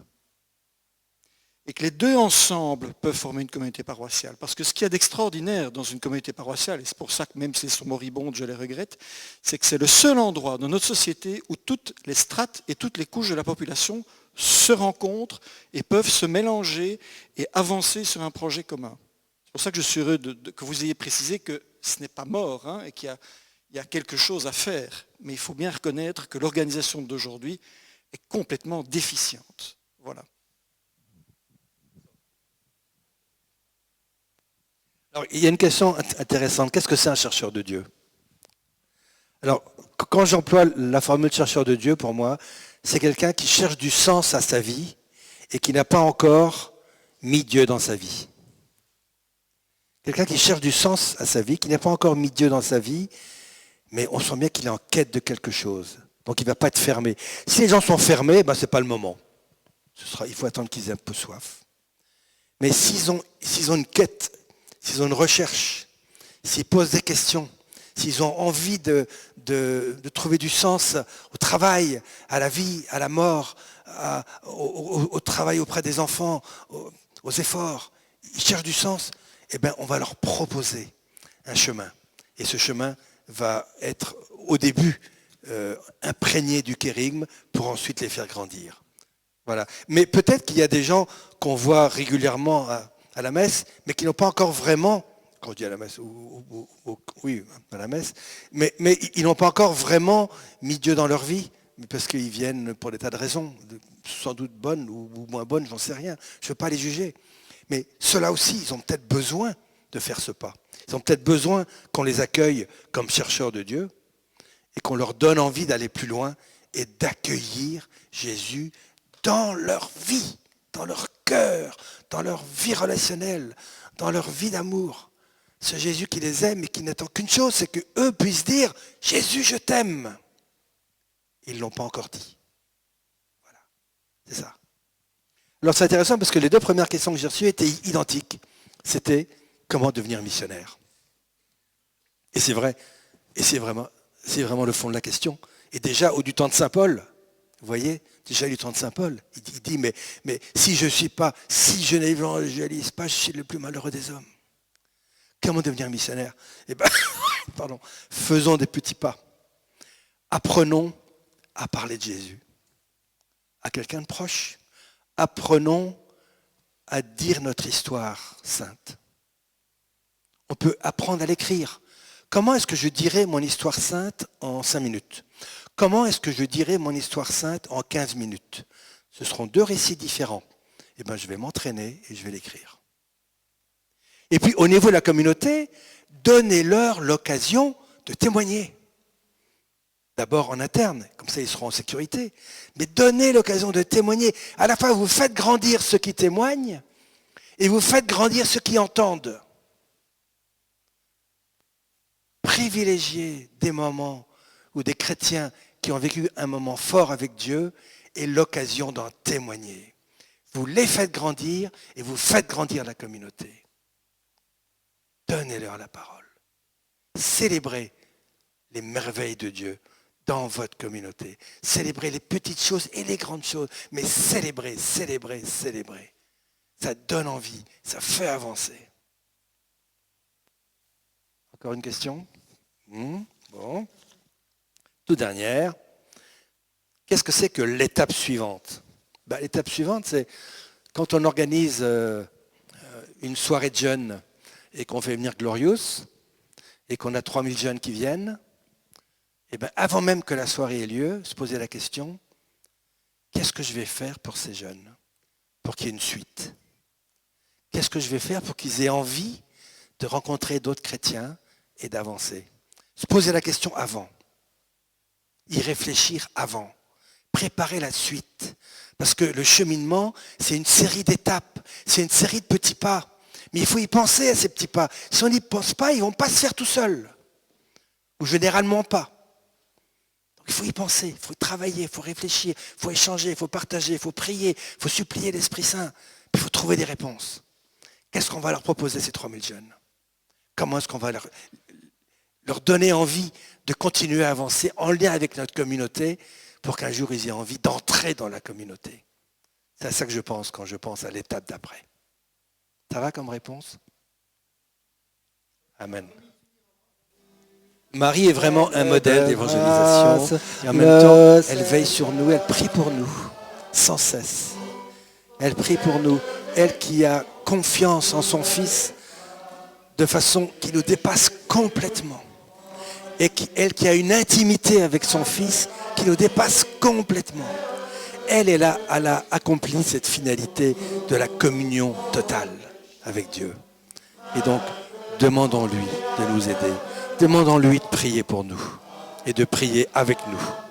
Et que les deux ensemble peuvent former une communauté paroissiale. Parce que ce qu'il y a d'extraordinaire dans une communauté paroissiale, et c'est pour ça que même si elles sont moribondes, je les regrette, c'est que c'est le seul endroit dans notre société où toutes les strates et toutes les couches de la population se rencontrent et peuvent se mélanger et avancer sur un projet commun. C'est pour ça que je suis heureux que vous ayez précisé que ce n'est pas mort et qu'il y a quelque chose à faire. Mais il faut bien reconnaître que l'organisation d'aujourd'hui est complètement déficiente. Voilà. Alors, il y a une question intéressante. Qu'est-ce que c'est un chercheur de Dieu? Alors, quand j'emploie la formule chercheur de Dieu, pour moi, c'est quelqu'un qui cherche du sens à sa vie et qui n'a pas encore mis Dieu dans sa vie. Quelqu'un qui cherche du sens à sa vie, qui n'a pas encore mis Dieu dans sa vie, mais on sent bien qu'il est en quête de quelque chose. Donc il ne va pas être fermé. Si les gens sont fermés, ce n'est pas le moment. Il faut attendre qu'ils aient un peu soif. Mais s'ils ont une quête, s'ils ont une recherche, s'ils posent des questions, s'ils ont envie de trouver du sens au travail, à la vie, à la mort, au travail auprès des enfants, aux efforts, ils cherchent du sens, on va leur proposer un chemin. Et ce chemin va être au début imprégné du kérigme pour ensuite les faire grandir. Voilà. Mais peut-être qu'il y a des gens qu'on voit régulièrement à la messe, mais qui n'ont pas encore vraiment, quand on dit à la messe, oui, à la messe, mais ils n'ont pas encore vraiment mis Dieu dans leur vie, parce qu'ils viennent pour des tas de raisons, sans doute bonnes ou moins bonnes, j'en sais rien. Je ne veux pas les juger. Mais ceux-là aussi, ils ont peut-être besoin de faire ce pas. Ils ont peut-être besoin qu'on les accueille comme chercheurs de Dieu et qu'on leur donne envie d'aller plus loin et d'accueillir Jésus dans leur vie, dans leur cœur, dans leur vie relationnelle, dans leur vie d'amour. Ce Jésus qui les aime et qui n'attend qu'une chose, c'est qu'eux puissent dire « Jésus, je t'aime ». Ils ne l'ont pas encore dit. Voilà, c'est ça. Alors c'est intéressant parce que les deux premières questions que j'ai reçues étaient identiques. C'était comment devenir missionnaire. Et c'est vrai, et c'est vraiment le fond de la question. Et déjà, au du temps de Saint Paul, vous voyez, déjà du temps de Saint Paul, il dit, mais si je n'évangélise pas, je suis le plus malheureux des hommes. Comment devenir missionnaire? Faisons des petits pas. Apprenons à parler de Jésus à quelqu'un de proche. Apprenons à dire notre histoire sainte. On peut apprendre à l'écrire. Comment est-ce que je dirais mon histoire sainte en 5 minutes? Comment est-ce que je dirais mon histoire sainte en 15 minutes? Ce seront 2 récits différents. Je vais m'entraîner et je vais l'écrire. Et puis, au niveau de la communauté, donnez-leur l'occasion de témoigner. D'abord en interne, comme ça ils seront en sécurité. Mais donnez l'occasion de témoigner. À la fois, vous faites grandir ceux qui témoignent et vous faites grandir ceux qui entendent. Privilégiez des moments où des chrétiens qui ont vécu un moment fort avec Dieu aient l'occasion d'en témoigner. Vous les faites grandir et vous faites grandir la communauté. Donnez-leur la parole. Célébrez les merveilles de Dieu dans votre communauté. Célébrez les petites choses et les grandes choses, mais célébrez. Ça donne envie, ça fait avancer. Encore une question? Bon. Toute dernière. Qu'est-ce que c'est que l'étape suivante? L'étape suivante, c'est quand on organise une soirée de jeunes et qu'on fait venir Glorious et qu'on a 3000 jeunes qui viennent, avant même que la soirée ait lieu, se poser la question, qu'est-ce que je vais faire pour ces jeunes? Pour qu'il y ait une suite. Qu'est-ce que je vais faire pour qu'ils aient envie de rencontrer d'autres chrétiens et d'avancer? Se poser la question avant. Y réfléchir avant. Préparer la suite. Parce que le cheminement, c'est une série d'étapes. C'est une série de petits pas. Mais il faut y penser à ces petits pas. Si on n'y pense pas, ils ne vont pas se faire tout seuls. Ou généralement pas. Donc il faut y penser, il faut travailler, il faut réfléchir, il faut échanger, il faut partager, il faut prier, il faut supplier l'Esprit Saint. Puis il faut trouver des réponses. Qu'est-ce qu'on va leur proposer, ces 3000 jeunes? Comment est-ce qu'on va leur donner envie de continuer à avancer en lien avec notre communauté pour qu'un jour ils aient envie d'entrer dans la communauté? C'est à ça que je pense quand je pense à l'étape d'après. Ça va comme réponse? Amen. Marie est vraiment un modèle d'évangélisation. Et en même temps, elle veille sur nous, elle prie pour nous, sans cesse. Elle prie pour nous. Elle qui a confiance en son Fils de façon qui nous dépasse complètement. Et elle qui a une intimité avec son Fils qui nous dépasse complètement. elle a accompli cette finalité de la communion totale avec Dieu. Et donc, demandons-lui de nous aider. Demandons-lui de prier pour nous et de prier avec nous.